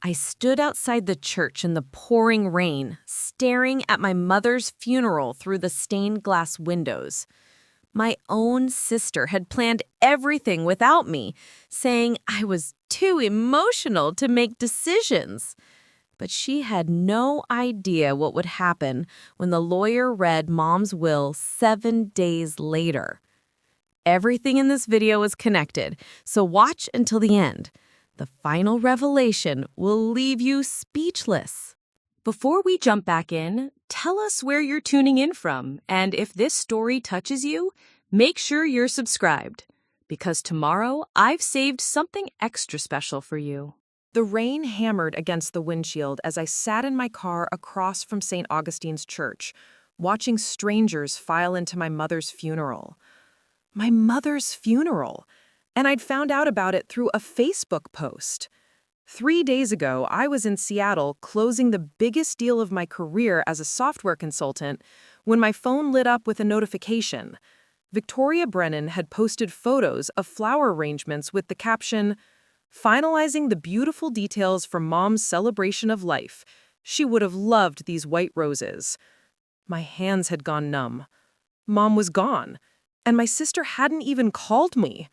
I stood outside the church in the pouring rain, staring at my mother's funeral through the stained glass windows. My own sister had planned everything without me, saying I was too emotional to make decisions. But she had no idea what would happen when the lawyer read Mom's will 7 days later. Everything in this video is connected, so watch until the end. The final revelation will leave you speechless. Before we jump back in, tell us where you're tuning in from, and if this story touches you, make sure you're subscribed, because tomorrow I've saved something extra special for you. The rain hammered against the windshield as I sat in my car across from St. Augustine's Church, watching strangers file into my mother's funeral. My mother's funeral! And I'd found out about it through a Facebook post. 3 days ago, I was in Seattle closing the biggest deal of my career as a software consultant when my phone lit up with a notification. Victoria Brennan had posted photos of flower arrangements with the caption, "Finalizing the beautiful details for Mom's celebration of life. She would have loved these white roses." My hands had gone numb. Mom was gone, and my sister hadn't even called me.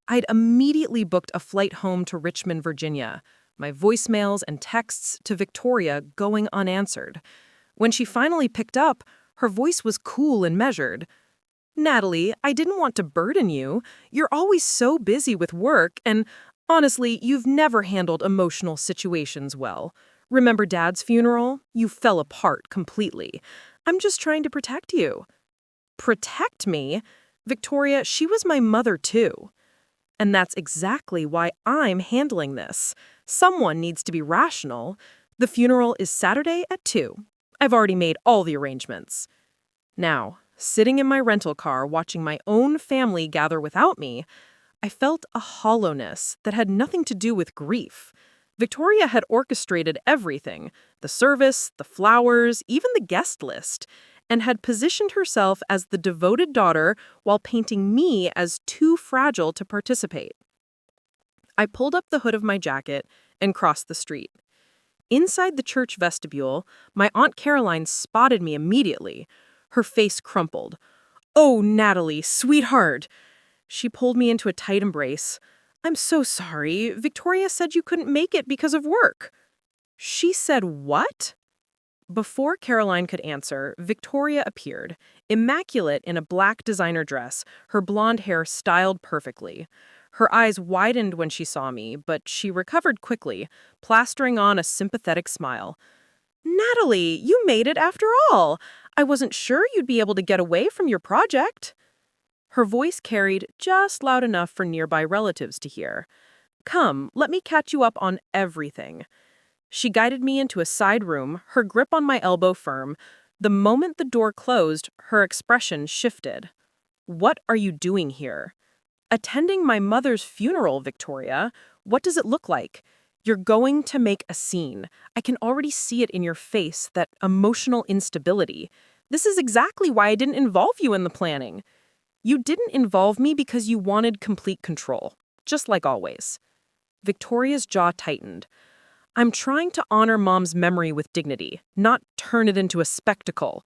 I'd immediately booked a flight home to Richmond, Virginia, my voicemails and texts to Victoria going unanswered. When she finally picked up, her voice was cool and measured. "Natalie, I didn't want to burden you. You're always so busy with work, and honestly, you've never handled emotional situations well. Remember Dad's funeral? You fell apart completely. I'm just trying to protect you." Protect me? Victoria, she was my mother too. And that's exactly why I'm handling this. Someone needs to be rational. The funeral is Saturday at 2. I've already made all the arrangements. Now, sitting in my rental car watching my own family gather without me, I felt a hollowness that had nothing to do with grief. Victoria had orchestrated everything, the service, the flowers, even the guest list, and had positioned herself as the devoted daughter while painting me as too fragile to participate. I pulled up the hood of my jacket and crossed the street. Inside the church vestibule, my Aunt Caroline spotted me immediately. Her face crumpled. "Oh, Natalie, sweetheart." She pulled me into a tight embrace. "I'm so sorry. Victoria said you couldn't make it because of work." She said what? Before Caroline could answer, Victoria appeared, immaculate in a black designer dress, her blonde hair styled perfectly. Her eyes widened when she saw me, but she recovered quickly, plastering on a sympathetic smile. "Natalie, you made it after all. I wasn't sure you'd be able to get away from your project." Her voice carried just loud enough for nearby relatives to hear. "Come, let me catch you up on everything." She guided me into a side room, her grip on my elbow firm. The moment the door closed, her expression shifted. "What are you doing here?" "Attending my mother's funeral, Victoria. What does it look like?" "You're going to make a scene. I can already see it in your face, that emotional instability. This is exactly why I didn't involve you in the planning." "You didn't involve me because you wanted complete control, just like always." Victoria's jaw tightened. "I'm trying to honor Mom's memory with dignity, not turn it into a spectacle.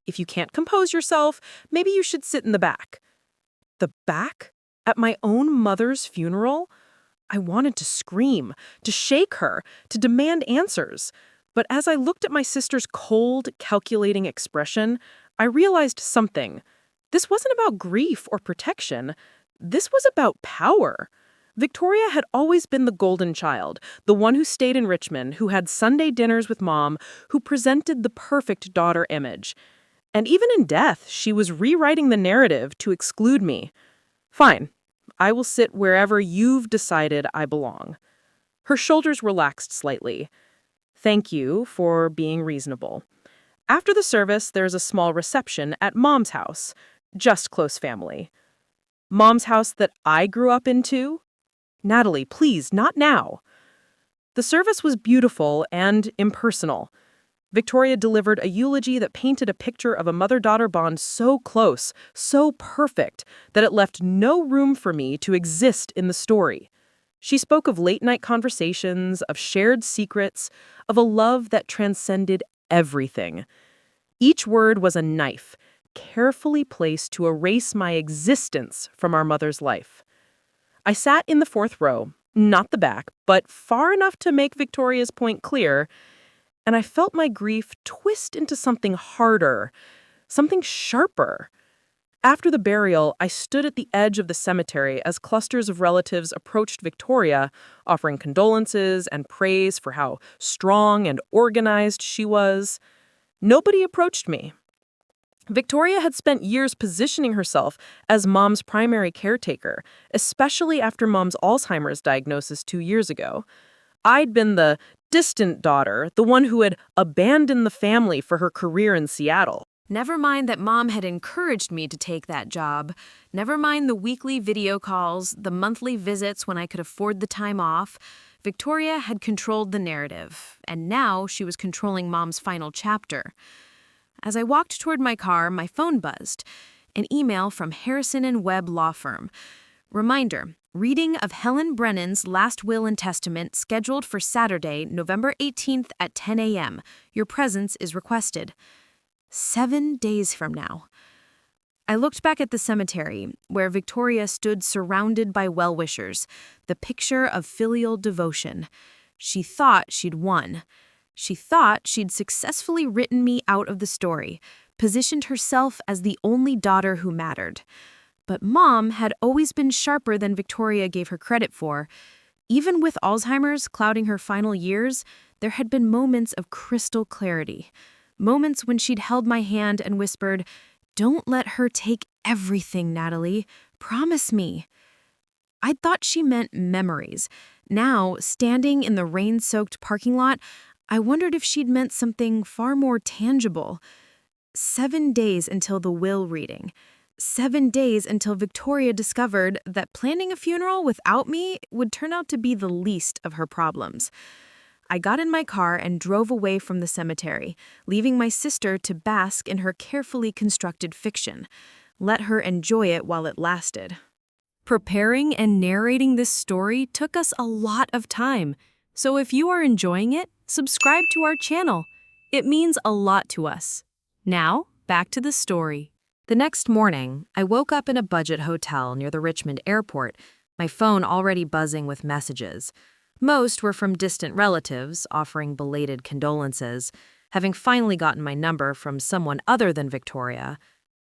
If you can't compose yourself, maybe you should sit in the back." The back? At my own mother's funeral? I wanted to scream, to shake her, to demand answers. But as I looked at my sister's cold, calculating expression, I realized something. This wasn't about grief or protection. This was about power. Victoria had always been the golden child, the one who stayed in Richmond, who had Sunday dinners with Mom, who presented the perfect daughter image. And even in death, she was rewriting the narrative to exclude me. "Fine, I will sit wherever you've decided I belong." Her shoulders relaxed slightly. "Thank you for being reasonable. After the service, there's a small reception at Mom's house, just close family." "Mom's house that I grew up in too?" "Natalie, please, not now." The service was beautiful and impersonal. Victoria delivered a eulogy that painted a picture of a mother-daughter bond so close, so perfect, that it left no room for me to exist in the story. She spoke of late-night conversations, of shared secrets, of a love that transcended everything. Each word was a knife, carefully placed to erase my existence from our mother's life. I sat in the fourth row, not the back, but far enough to make Victoria's point clear, and I felt my grief twist into something harder, something sharper. After the burial, I stood at the edge of the cemetery as clusters of relatives approached Victoria, offering condolences and praise for how strong and organized she was. Nobody approached me. Victoria had spent years positioning herself as Mom's primary caretaker, especially after Mom's Alzheimer's diagnosis 2 years ago. I'd been the distant daughter, the one who had abandoned the family for her career in Seattle. Never mind that Mom had encouraged me to take that job. Never mind the weekly video calls, the monthly visits when I could afford the time off. Victoria had controlled the narrative, and now she was controlling Mom's final chapter. As I walked toward my car, my phone buzzed. An email from Harrison and Webb Law Firm. Reminder, reading of Helen Brennan's last will and testament scheduled for Saturday, November 18th at 10 a.m. Your presence is requested. 7 days from now. I looked back at the cemetery, where Victoria stood surrounded by well-wishers, the picture of filial devotion. She thought she'd won. She thought she'd successfully written me out of the story, positioned herself as the only daughter who mattered. But Mom had always been sharper than Victoria gave her credit for. Even with Alzheimer's clouding her final years, there had been moments of crystal clarity. Moments when she'd held my hand and whispered, "Don't let her take everything, Natalie. Promise me." I'd thought she meant memories. Now, standing in the rain-soaked parking lot, I wondered if she'd meant something far more tangible. 7 days until the will reading. 7 days until Victoria discovered that planning a funeral without me would turn out to be the least of her problems. I got in my car and drove away from the cemetery, leaving my sister to bask in her carefully constructed fiction. Let her enjoy it while it lasted. Preparing and narrating this story took us a lot of time, so if you are enjoying it, subscribe to our channel. It means a lot to us. Now, back to the story. The next morning, I woke up in a budget hotel near the Richmond airport, my phone already buzzing with messages. Most were from distant relatives offering belated condolences, having finally gotten my number from someone other than Victoria.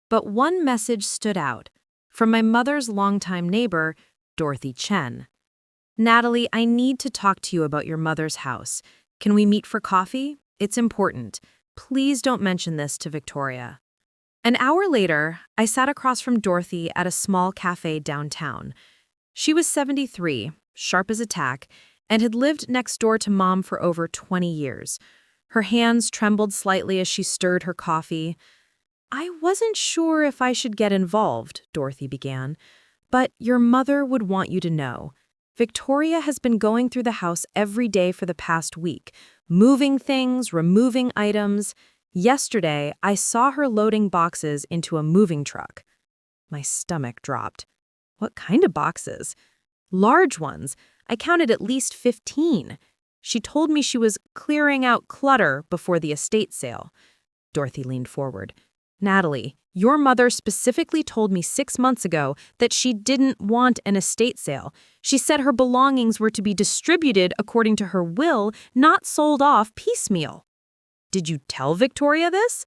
But one message stood out, from my mother's longtime neighbor, Dorothy Chen. "Natalie, I need to talk to you about your mother's house. Can we meet for coffee? It's important. Please don't mention this to Victoria." An hour later, I sat across from Dorothy at a small cafe downtown. She was 73, sharp as a tack, and had lived next door to Mom for over 20 years. Her hands trembled slightly as she stirred her coffee. "I wasn't sure if I should get involved," Dorothy began, "but your mother would want you to know. Victoria has been going through the house every day for the past week, moving things, removing items. Yesterday, I saw her loading boxes into a moving truck." My stomach dropped. What kind of boxes? Large ones. I counted at least 15. She told me she was clearing out clutter before the estate sale. Dorothy leaned forward. "Natalie, your mother specifically told me 6 months ago that she didn't want an estate sale. She said her belongings were to be distributed according to her will, not sold off piecemeal." "Did you tell Victoria this?"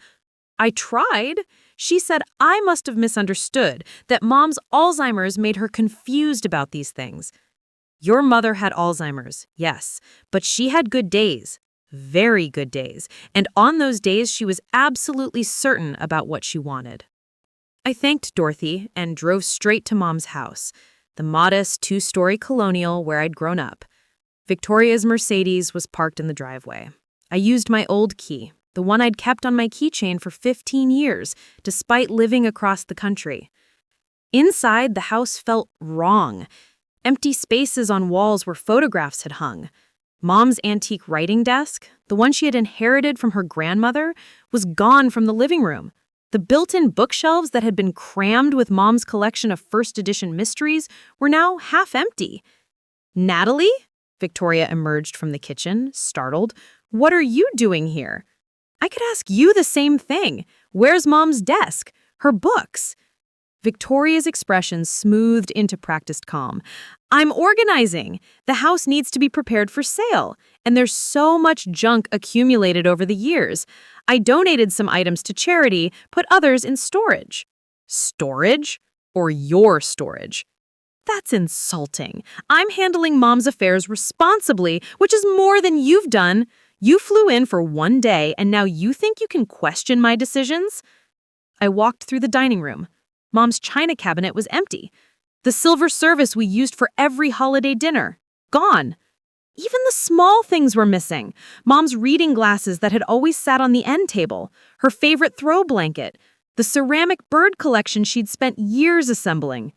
"I tried. She said I must have misunderstood, that Mom's Alzheimer's made her confused about these things." "Your mother had Alzheimer's, yes, but she had good days, very good days, and on those days she was absolutely certain about what she wanted." I thanked Dorothy and drove straight to Mom's house, the modest 2-story colonial where I'd grown up. Victoria's Mercedes was parked in the driveway. I used my old key, the one I'd kept on my keychain for 15 years, despite living across the country. Inside, the house felt wrong. Empty spaces on walls where photographs had hung. Mom's antique writing desk, the one she had inherited from her grandmother, was gone from the living room. The built-in bookshelves that had been crammed with Mom's collection of first-edition mysteries were now half empty. Natalie? Victoria emerged from the kitchen, startled. What are you doing here? I could ask you the same thing. Where's Mom's desk? Her books? Victoria's expression smoothed into practiced calm. I'm organizing. The house needs to be prepared for sale, and there's so much junk accumulated over the years. I donated some items to charity, put others in storage. Storage? Or your storage? That's insulting. I'm handling Mom's affairs responsibly, which is more than you've done. You flew in for one day, and now you think you can question my decisions? I walked through the dining room. Mom's china cabinet was empty. The silver service we used for every holiday dinner, gone. Even the small things were missing. Mom's reading glasses that had always sat on the end table, her favorite throw blanket, the ceramic bird collection she'd spent years assembling.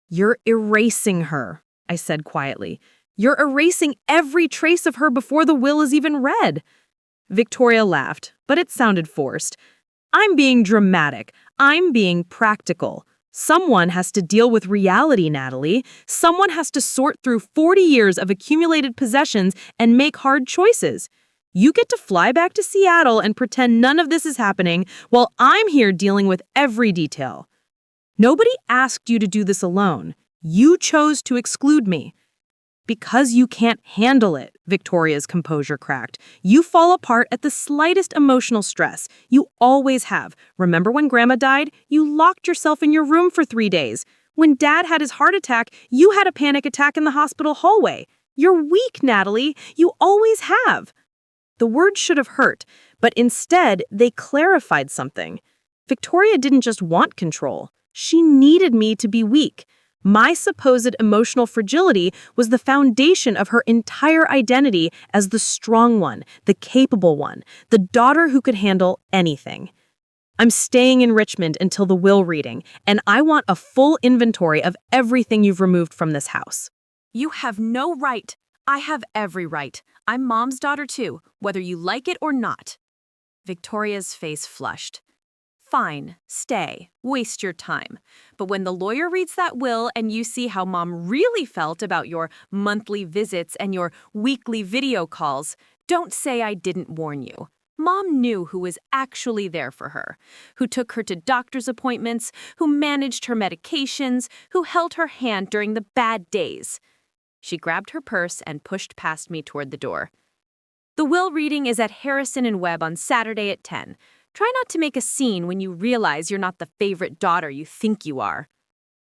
You're erasing her, I said quietly. You're erasing every trace of her before the will is even read. Victoria laughed, but it sounded forced. I'm being dramatic. I'm being practical. Someone has to deal with reality, Natalie. Someone has to sort through 40 years of accumulated possessions and make hard choices. You get to fly back to Seattle and pretend none of this is happening while I'm here dealing with every detail. Nobody asked you to do this alone. You chose to exclude me. Because you can't handle it, Victoria's composure cracked. You fall apart at the slightest emotional stress. You always have. Remember when Grandma died? You locked yourself in your room for 3 days. When Dad had his heart attack, you had a panic attack in the hospital hallway. You're weak, Natalie. You always have. The words should have hurt, but instead, they clarified something. Victoria didn't just want control. She needed me to be weak. My supposed emotional fragility was the foundation of her entire identity as the strong one, the capable one, the daughter who could handle anything. I'm staying in Richmond until the will reading, and I want a full inventory of everything you've removed from this house. You have no right. I have every right. I'm Mom's daughter too, whether you like it or not. Victoria's face flushed. Fine, stay, waste your time. But when the lawyer reads that will and you see how Mom really felt about your monthly visits and your weekly video calls, don't say I didn't warn you. Mom knew who was actually there for her, who took her to doctor's appointments, who managed her medications, who held her hand during the bad days. She grabbed her purse and pushed past me toward the door. The will reading is at Harrison and Webb on Saturday at 10. Try not to make a scene when you realize you're not the favorite daughter you think you are.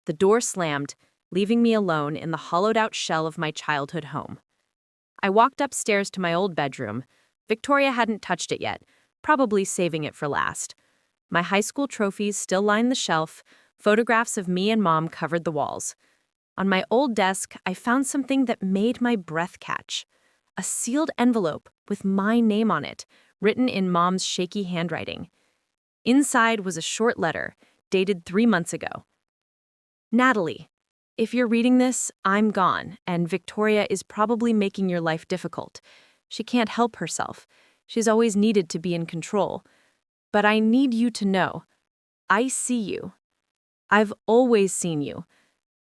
The door slammed, leaving me alone in the hollowed-out shell of my childhood home. I walked upstairs to my old bedroom. Victoria hadn't touched it yet, probably saving it for last. My high school trophies still lined the shelf. Photographs of me and Mom covered the walls. On my old desk, I found something that made my breath catch. A sealed envelope with my name on it, written in Mom's shaky handwriting. Inside was a short letter, dated 3 months ago. Natalie, if you're reading this, I'm gone, and Victoria is probably making your life difficult. She can't help herself. She's always needed to be in control. But I need you to know, I see you. I've always seen you.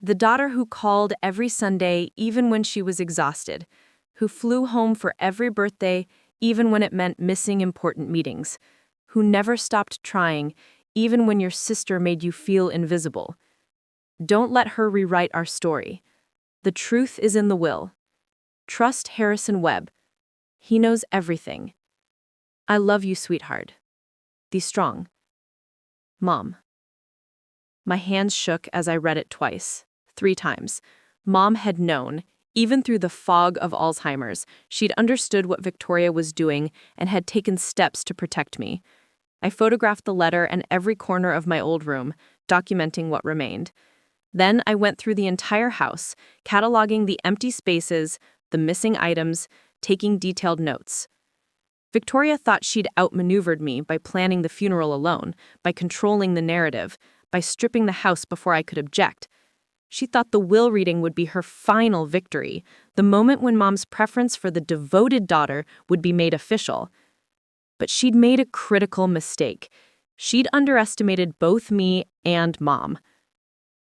The daughter who called every Sunday, even when she was exhausted, who flew home for every birthday, even when it meant missing important meetings, who never stopped trying, even when your sister made you feel invisible. Don't let her rewrite our story. The truth is in the will. Trust Harrison Webb. He knows everything. I love you, sweetheart. Be strong. Mom. My hands shook as I read it twice, 3 times. Mom had known. Even through the fog of Alzheimer's, she'd understood what Victoria was doing and had taken steps to protect me. I photographed the letter and every corner of my old room, documenting what remained. Then I went through the entire house, cataloging the empty spaces, the missing items, taking detailed notes. Victoria thought she'd outmaneuvered me by planning the funeral alone, by controlling the narrative, by stripping the house before I could object. She thought the will reading would be her final victory, the moment when Mom's preference for the devoted daughter would be made official. But she'd made a critical mistake. She'd underestimated both me and Mom.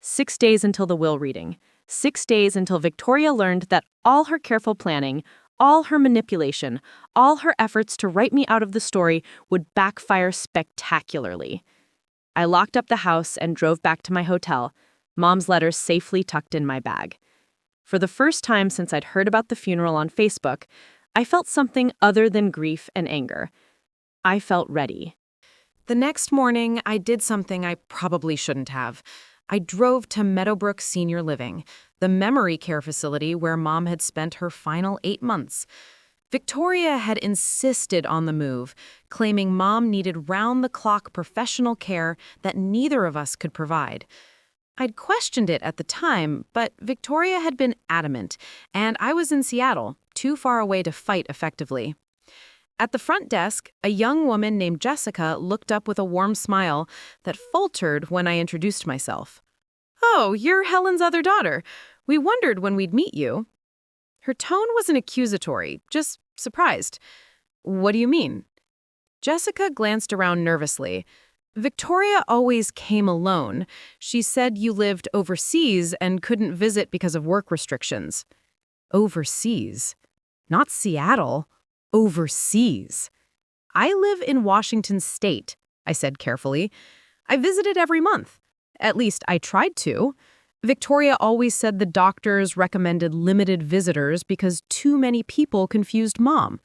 6 days until the will reading. 6 days until Victoria learned that all her careful planning, all her manipulation, all her efforts to write me out of the story would backfire spectacularly. I locked up the house and drove back to my hotel, Mom's letters safely tucked in my bag. For the first time since I'd heard about the funeral on Facebook, I felt something other than grief and anger. I felt ready. The next morning, I did something I probably shouldn't have. I drove to Meadowbrook Senior Living, the memory care facility where Mom had spent her final 8 months. Victoria had insisted on the move, claiming Mom needed round-the-clock professional care that neither of us could provide. I'd questioned it at the time, but Victoria had been adamant, and I was in Seattle, too far away to fight effectively. At the front desk, a young woman named Jessica looked up with a warm smile that faltered when I introduced myself. "Oh, you're Helen's other daughter. We wondered when we'd meet you." Her tone wasn't accusatory, just surprised. "What do you mean?" Jessica glanced around nervously. "Victoria always came alone. She said you lived overseas and couldn't visit because of work restrictions." Overseas? Not Seattle. Overseas. "I live in Washington State," I said carefully. "I visited every month. At least I tried to. Victoria always said the doctors recommended limited visitors because too many people confused Mom."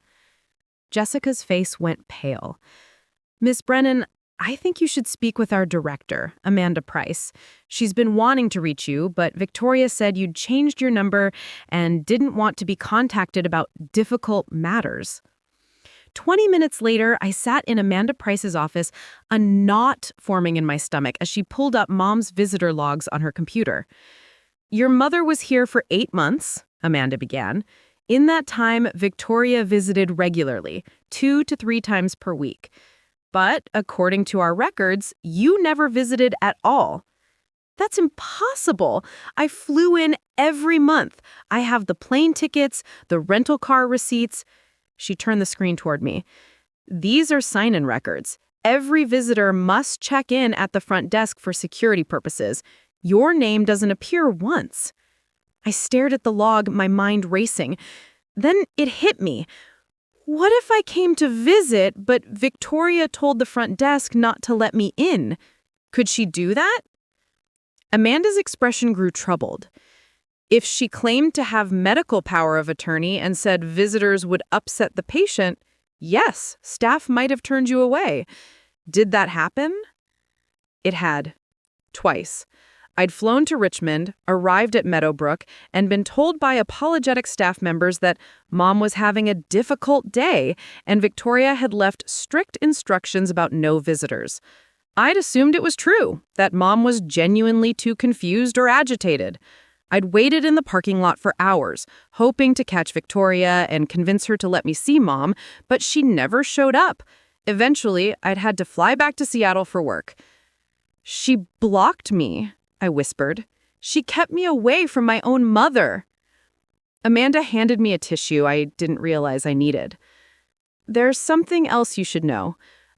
Jessica's face went pale. "Miss Brennan, I think you should speak with our director, Amanda Price. She's been wanting to reach you, but Victoria said you'd changed your number and didn't want to be contacted about difficult matters." 20 minutes later, I sat in Amanda Price's office, a knot forming in my stomach as she pulled up Mom's visitor logs on her computer. "Your mother was here for 8 months, Amanda began. In that time, Victoria visited regularly, 2 to 3 times per week. But, according to our records, you never visited at all." "That's impossible. I flew in every month. I have the plane tickets, the rental car receipts." She turned the screen toward me. "These are sign-in records. Every visitor must check in at the front desk for security purposes. Your name doesn't appear once." I stared at the log, my mind racing. Then it hit me. What if I came to visit, but Victoria told the front desk not to let me in? Could she do that? Amanda's expression grew troubled. If she claimed to have medical power of attorney and said visitors would upset the patient, yes, staff might have turned you away. Did that happen? It had. Twice. I'd flown to Richmond, arrived at Meadowbrook, and been told by apologetic staff members that Mom was having a difficult day and Victoria had left strict instructions about no visitors. I'd assumed it was true, that Mom was genuinely too confused or agitated. I'd waited in the parking lot for hours, hoping to catch Victoria and convince her to let me see Mom, but she never showed up. Eventually, I'd had to fly back to Seattle for work. "She blocked me," I whispered. "She kept me away from my own mother." Amanda handed me a tissue I didn't realize I needed. "There's something else you should know.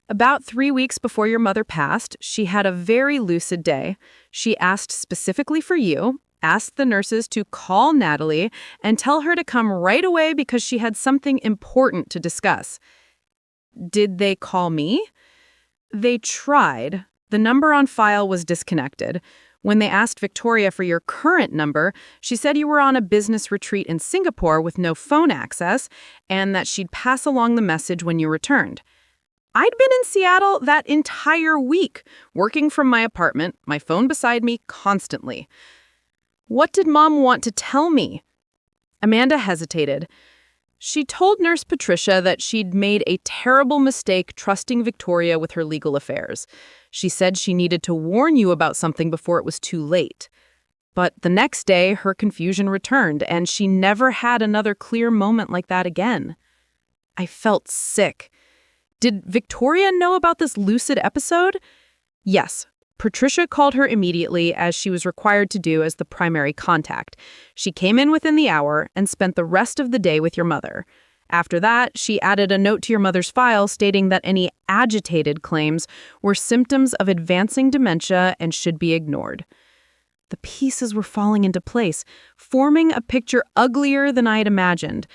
About 3 weeks before your mother passed, she had a very lucid day. She asked specifically for you, asked the nurses to call Natalie and tell her to come right away because she had something important to discuss." "Did they call me?" "They tried. The number on file was disconnected. When they asked Victoria for your current number, she said you were on a business retreat in Singapore with no phone access and that she'd pass along the message when you returned. I'd been in Seattle that entire week, working from my apartment, my phone beside me constantly. What did Mom want to tell me?" Amanda hesitated. "She told Nurse Patricia that she'd made a terrible mistake trusting Victoria with her legal affairs. She said she needed to warn you about something before it was too late. But the next day, her confusion returned, and she never had another clear moment like that again." I felt sick. Did Victoria know about this lucid episode? Yes. Patricia called her immediately, as she was required to do as the primary contact. She came in within the hour and spent the rest of the day with your mother. After that, she added a note to your mother's file stating that any agitated claims were symptoms of advancing dementia and should be ignored. The pieces were falling into place, forming a picture uglier than I had imagined.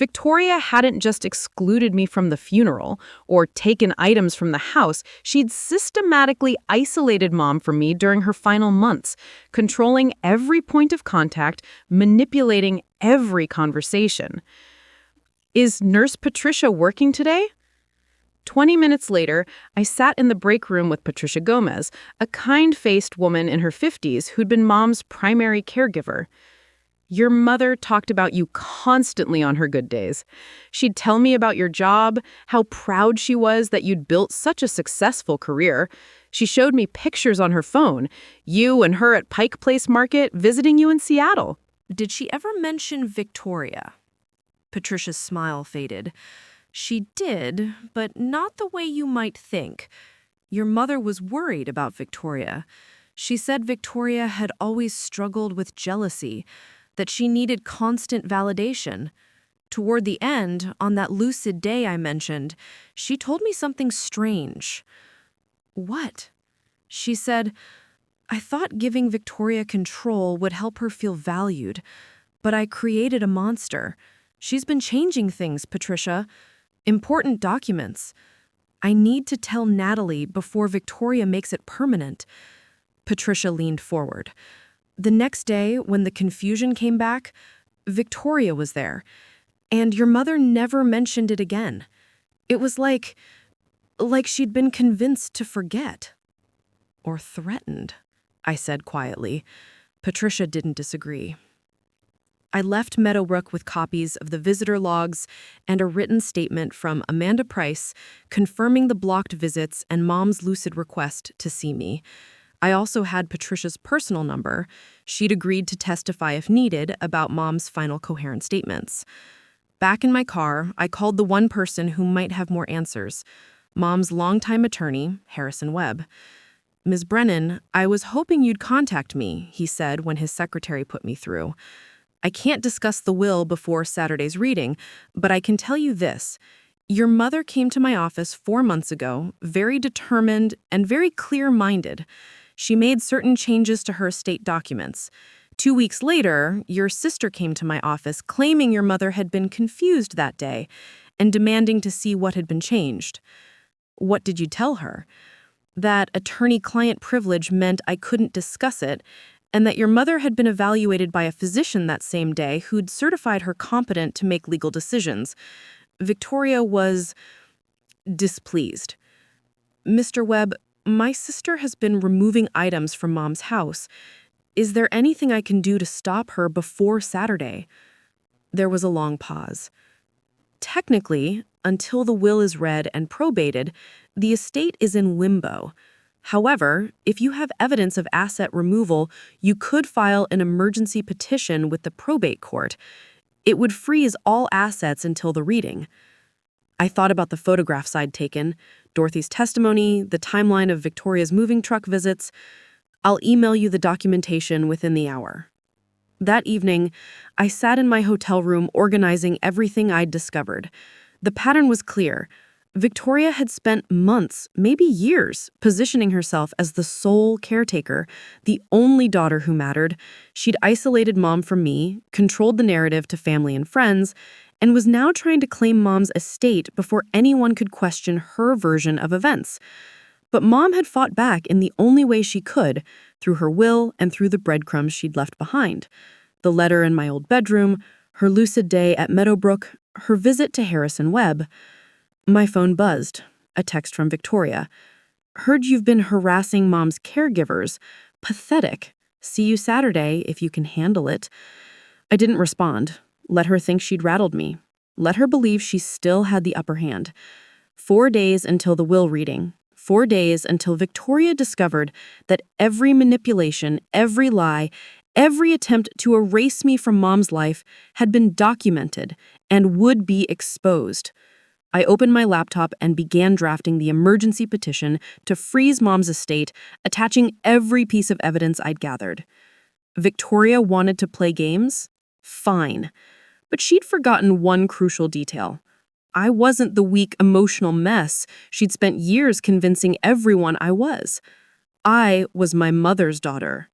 Victoria hadn't just excluded me from the funeral or taken items from the house. She'd systematically isolated Mom from me during her final months, controlling every point of contact, manipulating every conversation. Is Nurse Patricia working today? 20 minutes later, I sat in the break room with Patricia Gomez, a kind-faced woman in her 50s who'd been Mom's primary caregiver. Your mother talked about you constantly on her good days. She'd tell me about your job, how proud she was that you'd built such a successful career. She showed me pictures on her phone, you and her at Pike Place Market visiting you in Seattle. Did she ever mention Victoria? Patricia's smile faded. She did, but not the way you might think. Your mother was worried about Victoria. She said Victoria had always struggled with jealousy, that she needed constant validation. Toward the end, on that lucid day I mentioned, she told me something strange. What? She said, I thought giving Victoria control would help her feel valued, but I created a monster. She's been changing things, Patricia. Important documents. I need to tell Natalie before Victoria makes it permanent. Patricia leaned forward. The next day, when the confusion came back, Victoria was there, and your mother never mentioned it again. It was like she'd been convinced to forget. Or threatened, I said quietly. Patricia didn't disagree. I left Meadowbrook with copies of the visitor logs and a written statement from Amanda Price confirming the blocked visits and Mom's lucid request to see me. I also had Patricia's personal number. She'd agreed to testify if needed about Mom's final coherent statements. Back in my car, I called the one person who might have more answers, Mom's longtime attorney, Harrison Webb. Ms. Brennan, I was hoping you'd contact me, he said when his secretary put me through. I can't discuss the will before Saturday's reading, but I can tell you this. Your mother came to my office 4 months ago, very determined and very clear-minded. She made certain changes to her estate documents. 2 weeks later, your sister came to my office claiming your mother had been confused that day and demanding to see what had been changed. What did you tell her? That attorney-client privilege meant I couldn't discuss it, and that your mother had been evaluated by a physician that same day who'd certified her competent to make legal decisions. Victoria was displeased. Mr. Webb, my sister has been removing items from Mom's house. Is there anything I can do to stop her before Saturday? There was a long pause. Technically, until the will is read and probated, the estate is in limbo. However, if you have evidence of asset removal, you could file an emergency petition with the probate court. It would freeze all assets until the reading. I thought about the photographs I'd taken, Dorothy's testimony, the timeline of Victoria's moving truck visits. I'll email you the documentation within the hour. That evening, I sat in my hotel room organizing everything I'd discovered. The pattern was clear. Victoria had spent months, maybe years, positioning herself as the sole caretaker, the only daughter who mattered. She'd isolated Mom from me, controlled the narrative to family and friends, and was now trying to claim Mom's estate before anyone could question her version of events. But Mom had fought back in the only way she could, through her will and through the breadcrumbs she'd left behind. The letter in my old bedroom, her lucid day at Meadowbrook, her visit to Harrison Webb. My phone buzzed. A text from Victoria. Heard you've been harassing Mom's caregivers. Pathetic. See you Saturday if you can handle it. I didn't respond. Let her think she'd rattled me. Let her believe she still had the upper hand. 4 days until the will reading. 4 days until Victoria discovered that every manipulation, every lie, every attempt to erase me from Mom's life had been documented and would be exposed. I opened my laptop and began drafting the emergency petition to freeze Mom's estate, attaching every piece of evidence I'd gathered. Victoria wanted to play games? Fine. But she'd forgotten one crucial detail. I wasn't the weak, emotional mess she'd spent years convincing everyone I was. I was my mother's daughter.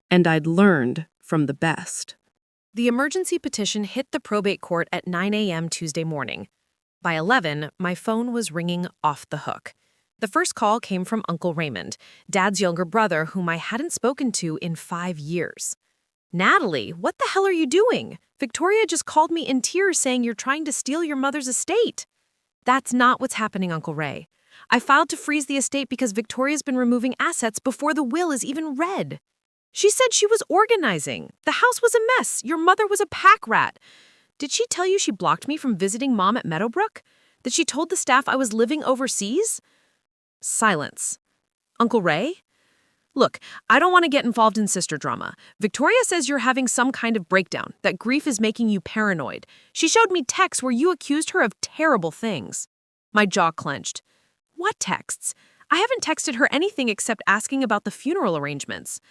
and I'd learned from the best. The emergency petition hit the probate court at 9 a.m. Tuesday morning. By 11, my phone was ringing off the hook. The first call came from Uncle Raymond, Dad's younger brother whom I hadn't spoken to in 5 years. "Natalie, what the hell are you doing? Victoria just called me in tears saying you're trying to steal your mother's estate." "That's not what's happening, Uncle Ray. I filed to freeze the estate because Victoria's been removing assets before the will is even read. She said she was organizing. The house was a mess. Your mother was a pack rat. Did she tell you she blocked me from visiting Mom at Meadowbrook? That she told the staff I was living overseas?" Silence. "Uncle Ray? Look, I don't want to get involved in sister drama. Victoria says you're having some kind of breakdown, that grief is making you paranoid. She showed me texts where you accused her of terrible things." My jaw clenched. "What texts? I haven't texted her anything except asking about the funeral arrangements.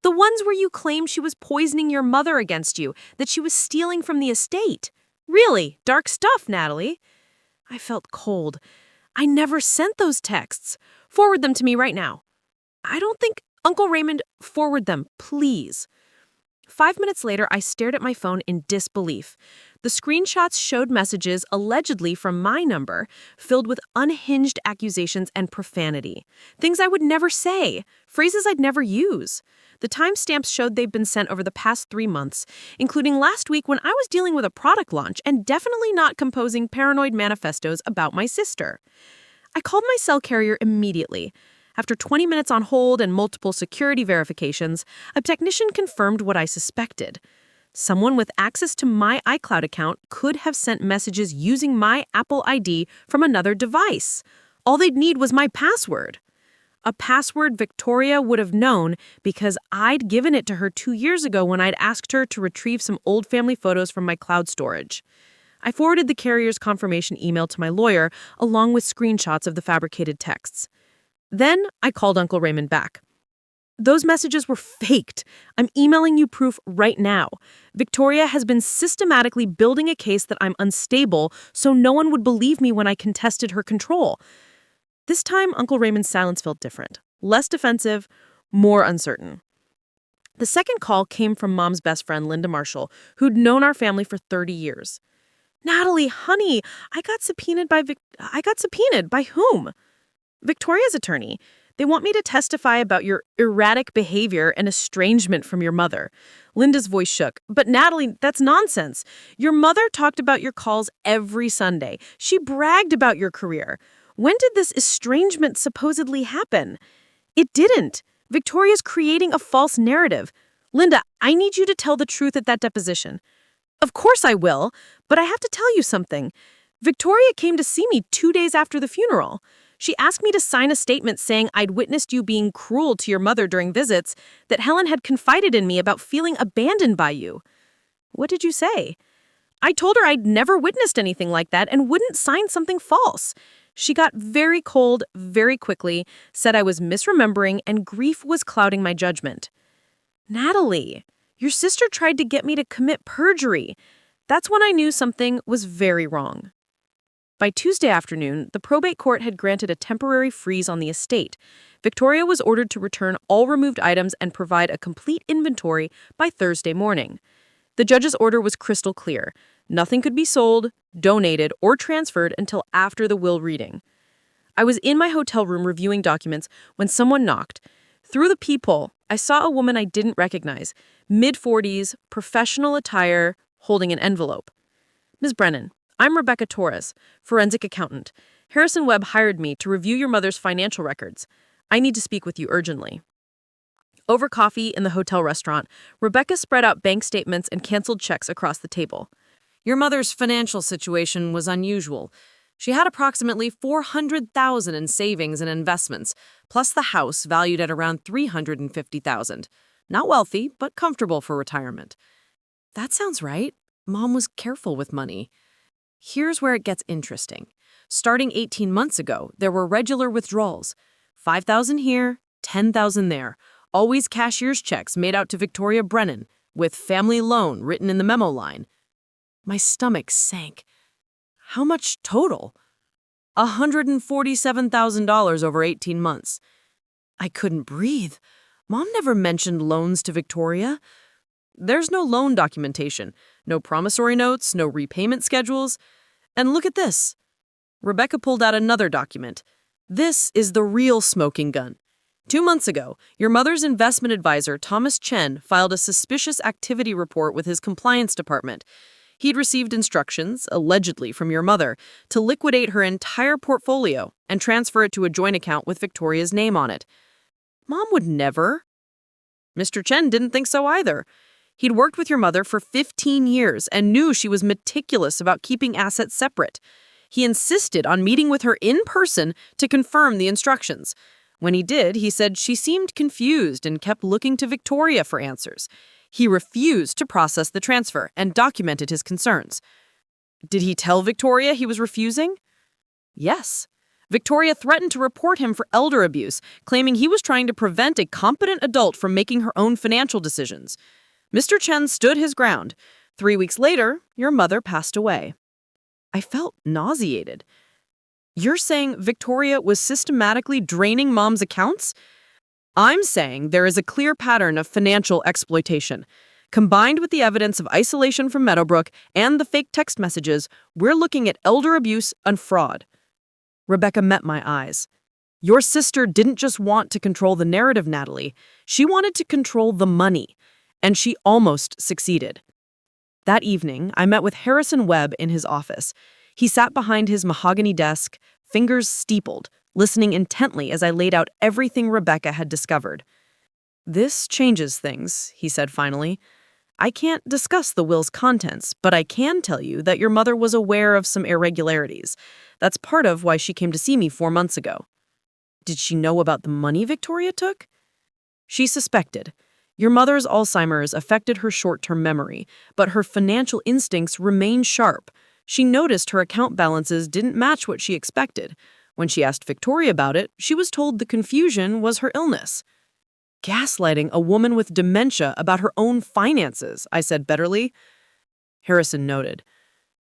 The ones where you claimed she was poisoning your mother against you, that she was stealing from the estate. Really dark stuff, Natalie." I felt cold. "I never sent those texts. Forward them to me right now." "I don't think—" "Uncle Raymond, forward them, please." 5 minutes later, I stared at my phone in disbelief. The screenshots showed messages allegedly from my number, filled with unhinged accusations and profanity. Things I would never say, phrases I'd never use. The timestamps showed they'd been sent over the past 3 months, including last week when I was dealing with a product launch and definitely not composing paranoid manifestos about my sister. I called my cell carrier immediately. After 20 minutes on hold and multiple security verifications, a technician confirmed what I suspected. Someone with access to my iCloud account could have sent messages using my Apple ID from another device. All they'd need was my password. A password Victoria would have known because I'd given it to her 2 years ago when I'd asked her to retrieve some old family photos from my cloud storage. I forwarded the carrier's confirmation email to my lawyer, along with screenshots of the fabricated texts. Then I called Uncle Raymond back. "Those messages were faked. I'm emailing you proof right now. Victoria has been systematically building a case that I'm unstable so no one would believe me when I contested her control." This time, Uncle Raymond's silence felt different. Less defensive, more uncertain. The second call came from Mom's best friend, Linda Marshall, who'd known our family for 30 years. "Natalie, honey, I got subpoenaed by whom?" "Victoria's attorney. They want me to testify about your erratic behavior and estrangement from your mother." Linda's voice shook. "But Natalie, that's nonsense. Your mother talked about your calls every Sunday. She bragged about your career. When did this estrangement supposedly happen?" "It didn't. Victoria's creating a false narrative. Linda, I need you to tell the truth at that deposition." "Of course I will, but I have to tell you something. Victoria came to see me 2 days after the funeral. She asked me to sign a statement saying I'd witnessed you being cruel to your mother during visits, that Helen had confided in me about feeling abandoned by you." "What did you say?" "I told her I'd never witnessed anything like that and wouldn't sign something false. She got very cold very quickly, said I was misremembering and grief was clouding my judgment." "Natalie, your sister tried to get me to commit perjury." That's when I knew something was very wrong. By Tuesday afternoon, the probate court had granted a temporary freeze on the estate. Victoria was ordered to return all removed items and provide a complete inventory by Thursday morning. The judge's order was crystal clear. Nothing could be sold, donated, or transferred until after the will reading. I was in my hotel room reviewing documents when someone knocked. Through the peephole, I saw a woman I didn't recognize, mid-40s, professional attire, holding an envelope. "Ms. Brennan, I'm Rebecca Torres, forensic accountant. Harrison Webb hired me to review your mother's financial records. I need to speak with you urgently." Over coffee in the hotel restaurant, Rebecca spread out bank statements and canceled checks across the table. Your mother's financial situation was unusual. She had approximately $400,000 in savings and investments, plus the house valued at around $350,000. Not wealthy, but comfortable for retirement. That sounds right. Mom was careful with money. Here's where it gets interesting. Starting 18 months ago, there were regular withdrawals. $5,000 here, $10,000 there. Always cashier's checks made out to Victoria Brennan, with family loan written in the memo line. My stomach sank. How much total? $147,000 over 18 months. I couldn't breathe. Mom never mentioned loans to Victoria. There's no loan documentation, no promissory notes, no repayment schedules. And look at this. Rebecca pulled out another document. This is the real smoking gun. 2 months ago, your mother's investment advisor, Thomas Chen, filed a suspicious activity report with his compliance department. He'd received instructions, allegedly from your mother, to liquidate her entire portfolio and transfer it to a joint account with Victoria's name on it. Mom would never. Mr. Chen didn't think so either. He'd worked with your mother for 15 years and knew she was meticulous about keeping assets separate. He insisted on meeting with her in person to confirm the instructions. When he did, he said she seemed confused and kept looking to Victoria for answers. He refused to process the transfer and documented his concerns. Did he tell Victoria he was refusing? Yes. Victoria threatened to report him for elder abuse, claiming he was trying to prevent a competent adult from making her own financial decisions. Mr. Chen stood his ground. 3 weeks later, your mother passed away. I felt nauseated. You're saying Victoria was systematically draining Mom's accounts? I'm saying there is a clear pattern of financial exploitation. Combined with the evidence of isolation from Meadowbrook and the fake text messages, we're looking at elder abuse and fraud. Rebecca met my eyes. Your sister didn't just want to control the narrative, Natalie. She wanted to control the money, and she almost succeeded. That evening, I met with Harrison Webb in his office. He sat behind his mahogany desk, fingers steepled, listening intently as I laid out everything Rebecca had discovered. This changes things, he said finally. I can't discuss the will's contents, but I can tell you that your mother was aware of some irregularities. That's part of why she came to see me 4 months ago. Did she know about the money Victoria took? She suspected. Your mother's Alzheimer's affected her short-term memory, but her financial instincts remained sharp. She noticed her account balances didn't match what she expected. When she asked Victoria about it, she was told the confusion was her illness. Gaslighting a woman with dementia about her own finances, I said bitterly. Harrison noted.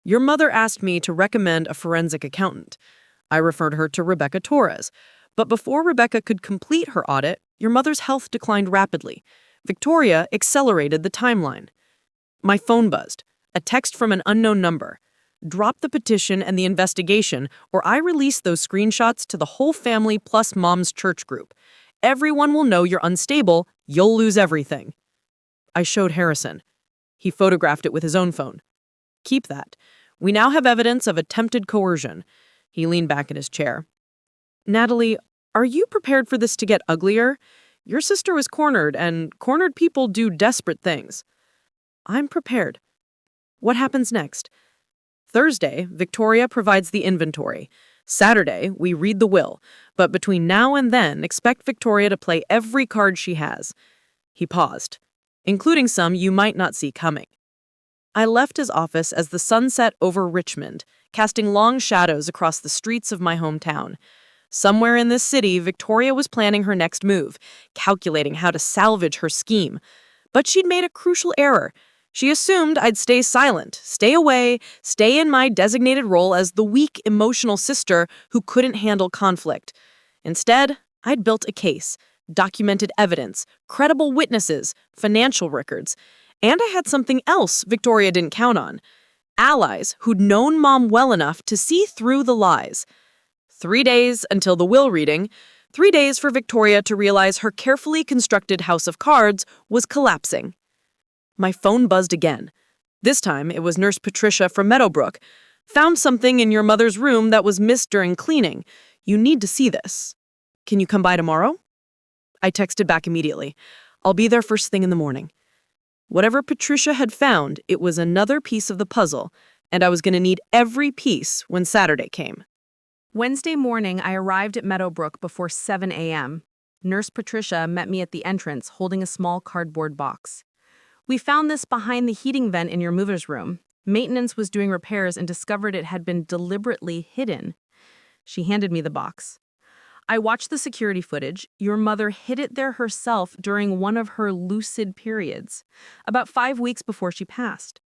Your mother asked me to recommend a forensic accountant. I referred her to Rebecca Torres. But before Rebecca could complete her audit, your mother's health declined rapidly. Victoria accelerated the timeline. My phone buzzed. A text from an unknown number. Drop the petition and the investigation, or I release those screenshots to the whole family plus Mom's church group. Everyone will know you're unstable. You'll lose everything. I showed Harrison. He photographed it with his own phone. Keep that. We now have evidence of attempted coercion. He leaned back in his chair. Natalie, are you prepared for this to get uglier? Your sister was cornered, and cornered people do desperate things. I'm prepared. What happens next? Thursday, Victoria provides the inventory. Saturday, we read the will. But between now and then, expect Victoria to play every card she has. He paused, including some you might not see coming. I left his office as the sun set over Richmond, casting long shadows across the streets of my hometown. Somewhere in this city, Victoria was planning her next move, calculating how to salvage her scheme. But she'd made a crucial error. She assumed I'd stay silent, stay away, stay in my designated role as the weak, emotional sister who couldn't handle conflict. Instead, I'd built a case, documented evidence, credible witnesses, financial records. And I had something else Victoria didn't count on. Allies who'd known Mom well enough to see through the lies. 3 days until the will reading, 3 days for Victoria to realize her carefully constructed house of cards was collapsing. My phone buzzed again. This time, it was Nurse Patricia from Meadowbrook. Found something in your mother's room that was missed during cleaning. You need to see this. Can you come by tomorrow? I texted back immediately. I'll be there first thing in the morning. Whatever Patricia had found, it was another piece of the puzzle, and I was going to need every piece when Saturday came. Wednesday morning, I arrived at Meadowbrook before 7 a.m. Nurse Patricia met me at the entrance, holding a small cardboard box. We found this behind the heating vent in your mother's room. Maintenance was doing repairs and discovered it had been deliberately hidden. She handed me the box. I watched the security footage. Your mother hid it there herself during one of her lucid periods, about 5 weeks before she passed.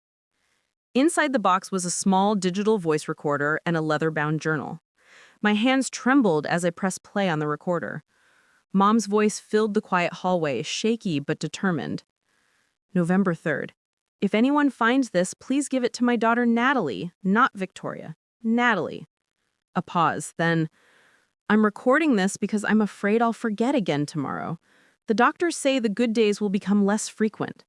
Inside the box was a small digital voice recorder and a leather-bound journal. My hands trembled as I pressed play on the recorder. Mom's voice filled the quiet hallway, shaky but determined. November 3rd. If anyone finds this, please give it to my daughter Natalie, not Victoria. Natalie. A pause, then, I'm recording this because I'm afraid I'll forget again tomorrow. The doctors say the good days will become less frequent.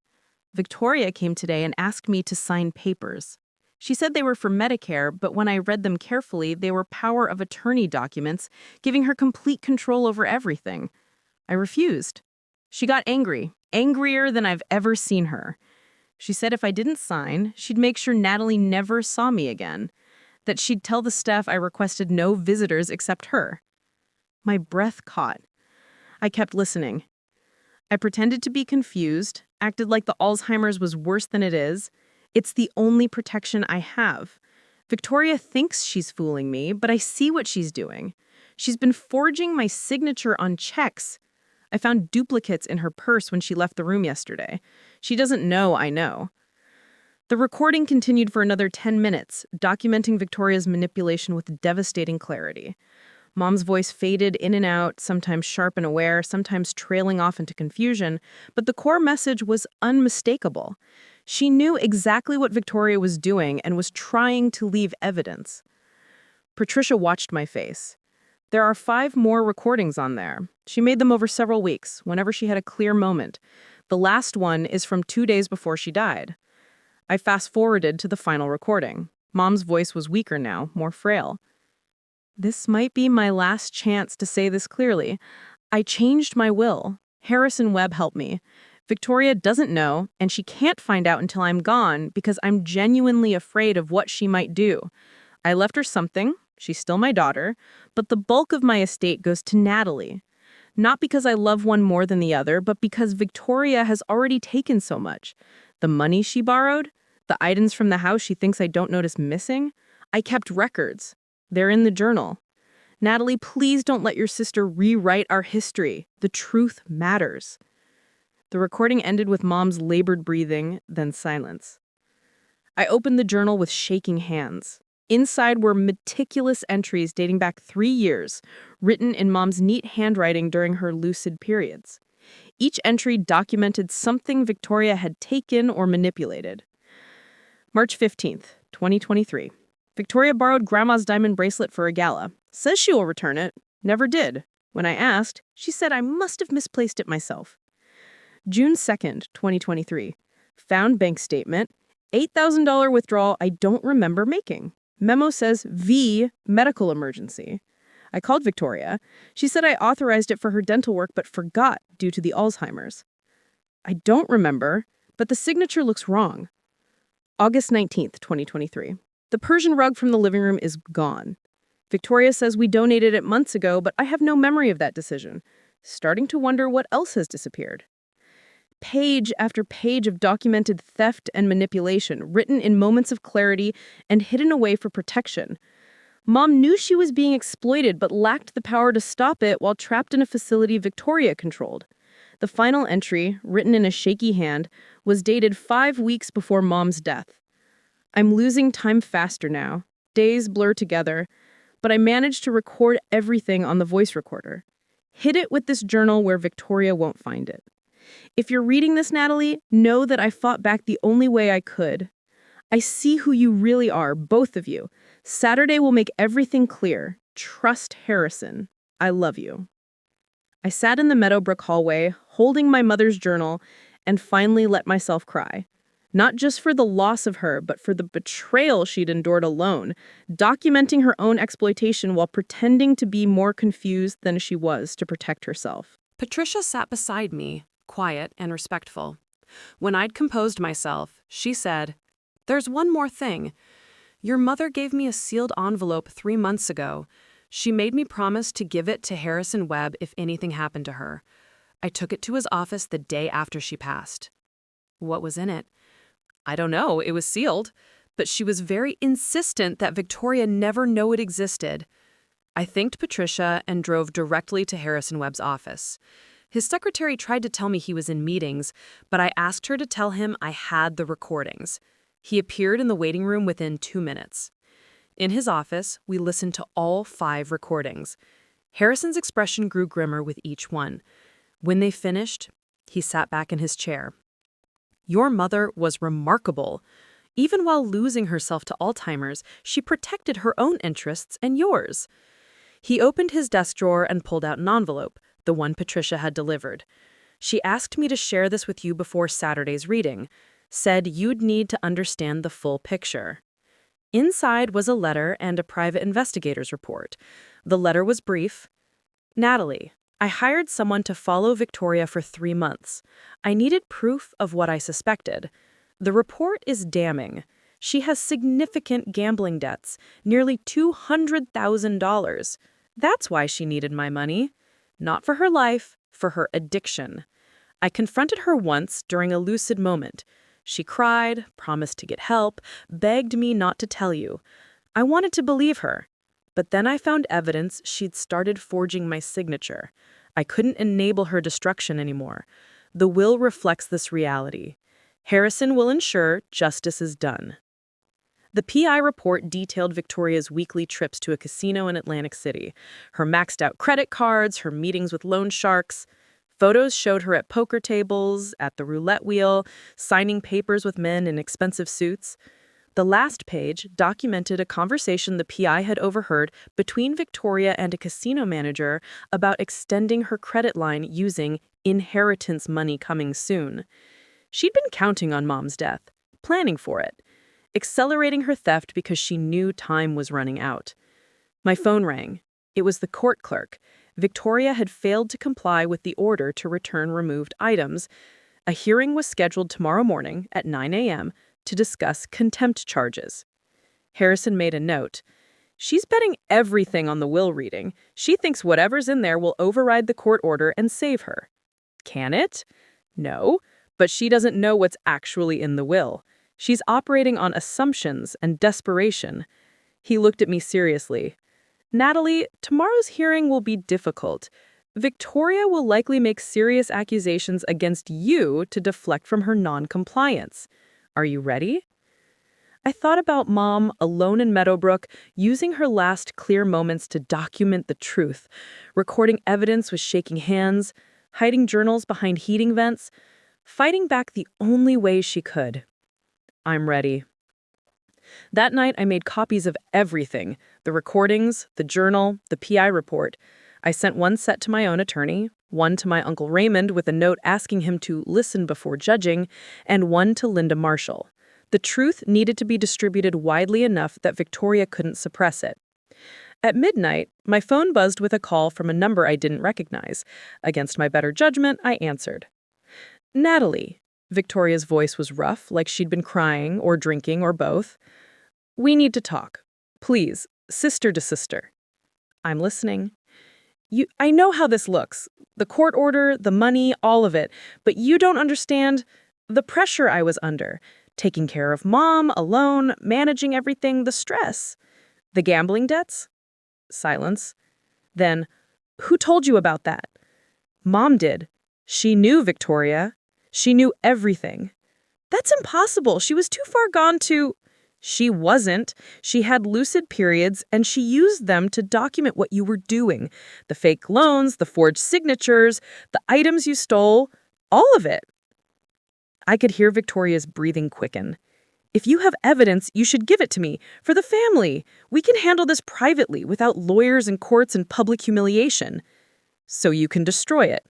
Victoria came today and asked me to sign papers. She said they were for Medicare, but when I read them carefully, they were power of attorney documents, giving her complete control over everything. I refused. She got angry, angrier than I've ever seen her. She said if I didn't sign, she'd make sure Natalie never saw me again, that she'd tell the staff I requested no visitors except her. My breath caught. I kept listening. I pretended to be confused, acted like the Alzheimer's was worse than it is. It's the only protection I have. Victoria thinks she's fooling me, but I see what she's doing. She's been forging my signature on checks. I found duplicates in her purse when she left the room yesterday. She doesn't know I know. The recording continued for another 10 minutes, documenting Victoria's manipulation with devastating clarity. Mom's voice faded in and out, sometimes sharp and aware, sometimes trailing off into confusion, but the core message was unmistakable. She knew exactly what Victoria was doing and was trying to leave evidence. Patricia watched my face. There are 5 more recordings on there. She made them over several weeks, whenever she had a clear moment. The last one is from 2 days before she died. I fast-forwarded to the final recording. Mom's voice was weaker now, more frail. This might be my last chance to say this clearly. I changed my will. Harrison Webb helped me. Victoria doesn't know, and she can't find out until I'm gone because I'm genuinely afraid of what she might do. I left her something. She's still my daughter, but the bulk of my estate goes to Natalie. Not because I love one more than the other, but because Victoria has already taken so much. The money she borrowed, the items from the house she thinks I don't notice missing. I kept records. They're in the journal. Natalie, please don't let your sister rewrite our history. The truth matters. The recording ended with Mom's labored breathing, then silence. I opened the journal with shaking hands. Inside were meticulous entries dating back 3 years, written in Mom's neat handwriting during her lucid periods. Each entry documented something Victoria had taken or manipulated. March 15th, 2023. Victoria borrowed Grandma's diamond bracelet for a gala. Says she will return it. Never did. When I asked, she said I must have misplaced it myself. June 2nd, 2023. Found bank statement. $8,000 withdrawal I don't remember making. Memo says V, medical emergency. I called Victoria. She said I authorized it for her dental work but forgot due to the Alzheimer's. I don't remember, but the signature looks wrong. August 19th, 2023. The Persian rug from the living room is gone. Victoria says we donated it months ago, but I have no memory of that decision. Starting to wonder what else has disappeared. Page after page of documented theft and manipulation, written in moments of clarity and hidden away for protection. Mom knew she was being exploited but lacked the power to stop it while trapped in a facility Victoria controlled. The final entry, written in a shaky hand, was dated 5 weeks before Mom's death. I'm losing time faster now. Days blur together, but I managed to record everything on the voice recorder. Hid it with this journal where Victoria won't find it. If you're reading this, Natalie, know that I fought back the only way I could. I see who you really are, both of you. Saturday will make everything clear. Trust Harrison. I love you. I sat in the Meadowbrook hallway, holding my mother's journal, and finally let myself cry. Not just for the loss of her, but for the betrayal she'd endured alone, documenting her own exploitation while pretending to be more confused than she was to protect herself. Patricia sat beside me, quiet and respectful. When I'd composed myself, she said, "There's one more thing. Your mother gave me a sealed envelope 3 months ago. She made me promise to give it to Harrison Webb if anything happened to her. I took it to his office the day after she passed." What was in it? I don't know, it was sealed, but she was very insistent that Victoria never know it existed. I thanked Patricia and drove directly to Harrison Webb's office. His secretary tried to tell me he was in meetings, but I asked her to tell him I had the recordings. He appeared in the waiting room within 2 minutes. In his office, we listened to all 5 recordings. Harrison's expression grew grimmer with each one. When they finished, he sat back in his chair. Your mother was remarkable. Even while losing herself to Alzheimer's, she protected her own interests and yours. He opened his desk drawer and pulled out an envelope, the one Patricia had delivered. She asked me to share this with you before Saturday's reading, said you'd need to understand the full picture. Inside was a letter and a private investigator's report. The letter was brief. Natalie, I hired someone to follow Victoria for 3 months. I needed proof of what I suspected. The report is damning. She has significant gambling debts, nearly $200,000. That's why she needed my money. Not for her life, for her addiction. I confronted her once during a lucid moment. She cried, promised to get help, begged me not to tell you. I wanted to believe her. But then I found evidence she'd started forging my signature. I couldn't enable her destruction anymore. The will reflects this reality. Harrison will ensure justice is done. The PI report detailed Victoria's weekly trips to a casino in Atlantic City, her maxed-out credit cards, her meetings with loan sharks. Photos showed her at poker tables, at the roulette wheel, signing papers with men in expensive suits. The last page documented a conversation the PI had overheard between Victoria and a casino manager about extending her credit line using inheritance money coming soon. She'd been counting on Mom's death, planning for it, accelerating her theft because she knew time was running out. My phone rang. It was the court clerk. Victoria had failed to comply with the order to return removed items. A hearing was scheduled tomorrow morning at 9 a.m. to discuss contempt charges. Harrison made a note. She's betting everything on the will reading. She thinks whatever's in there will override the court order and save her. Can it? No, but she doesn't know what's actually in the will. She's operating on assumptions and desperation. He looked at me seriously. Natalie, tomorrow's hearing will be difficult. Victoria will likely make serious accusations against you to deflect from her non-compliance. Are you ready? I thought about Mom, alone in Meadowbrook, using her last clear moments to document the truth, recording evidence with shaking hands, hiding journals behind heating vents, fighting back the only way she could. I'm ready. That night, I made copies of everything, the recordings, the journal, the PI report. I sent one set to my own attorney, one to my Uncle Raymond with a note asking him to listen before judging, and one to Linda Marshall. The truth needed to be distributed widely enough that Victoria couldn't suppress it. At midnight, my phone buzzed with a call from a number I didn't recognize. Against my better judgment, I answered. Natalie. Victoria's voice was rough, like she'd been crying or drinking or both. We need to talk. Please, sister to sister. I'm listening. I know how this looks. The court order, the money, all of it. But you don't understand the pressure I was under. Taking care of Mom, alone, managing everything, the stress. The gambling debts? Silence. Then, who told you about that? Mom did. She knew Victoria. She knew everything. That's impossible. She was too far gone to... She wasn't. She had lucid periods, and she used them to document what you were doing. The fake loans, the forged signatures, the items you stole, all of it. I could hear Victoria's breathing quicken. If you have evidence, you should give it to me. For the family. We can handle this privately, without lawyers and courts and public humiliation. So you can destroy it.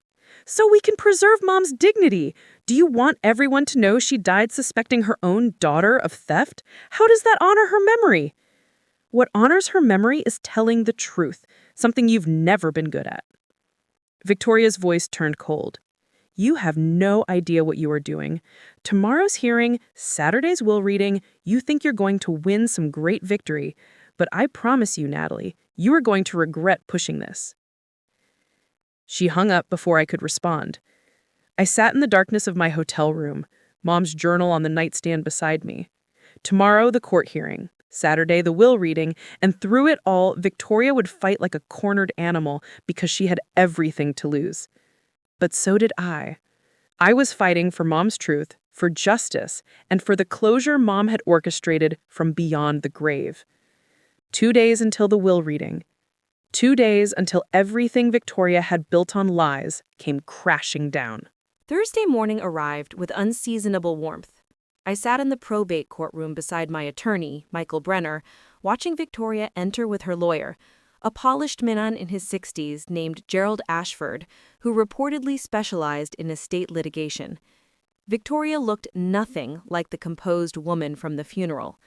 So we can preserve Mom's dignity. Do you want everyone to know she died suspecting her own daughter of theft? How does that honor her memory? What honors her memory is telling the truth, something you've never been good at. Victoria's voice turned cold. You have no idea what you are doing. Tomorrow's hearing, Saturday's will reading, you think you're going to win some great victory. But I promise you, Natalie, you are going to regret pushing this. She hung up before I could respond. I sat in the darkness of my hotel room, Mom's journal on the nightstand beside me. Tomorrow, the court hearing. Saturday, the will reading. And through it all, Victoria would fight like a cornered animal because she had everything to lose. But so did I. I was fighting for Mom's truth, for justice, and for the closure Mom had orchestrated from beyond the grave. 2 days until the will reading. 2 days until everything Victoria had built on lies came crashing down. Thursday morning arrived with unseasonable warmth. I sat in the probate courtroom beside my attorney, Michael Brenner, watching Victoria enter with her lawyer, a polished man in his 60s named Gerald Ashford, who reportedly specialized in estate litigation. Victoria looked nothing like the composed woman from the funeral.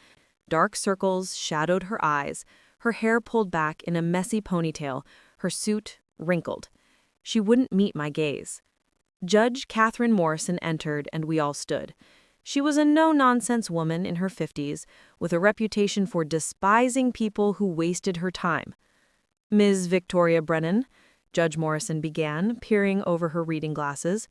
Dark circles shadowed her eyes, her hair pulled back in a messy ponytail, her suit wrinkled. She wouldn't meet my gaze. Judge Catherine Morrison entered, and we all stood. She was a no-nonsense woman in her 50s, with a reputation for despising people who wasted her time. "Ms. Victoria Brennan," Judge Morrison began, peering over her reading glasses,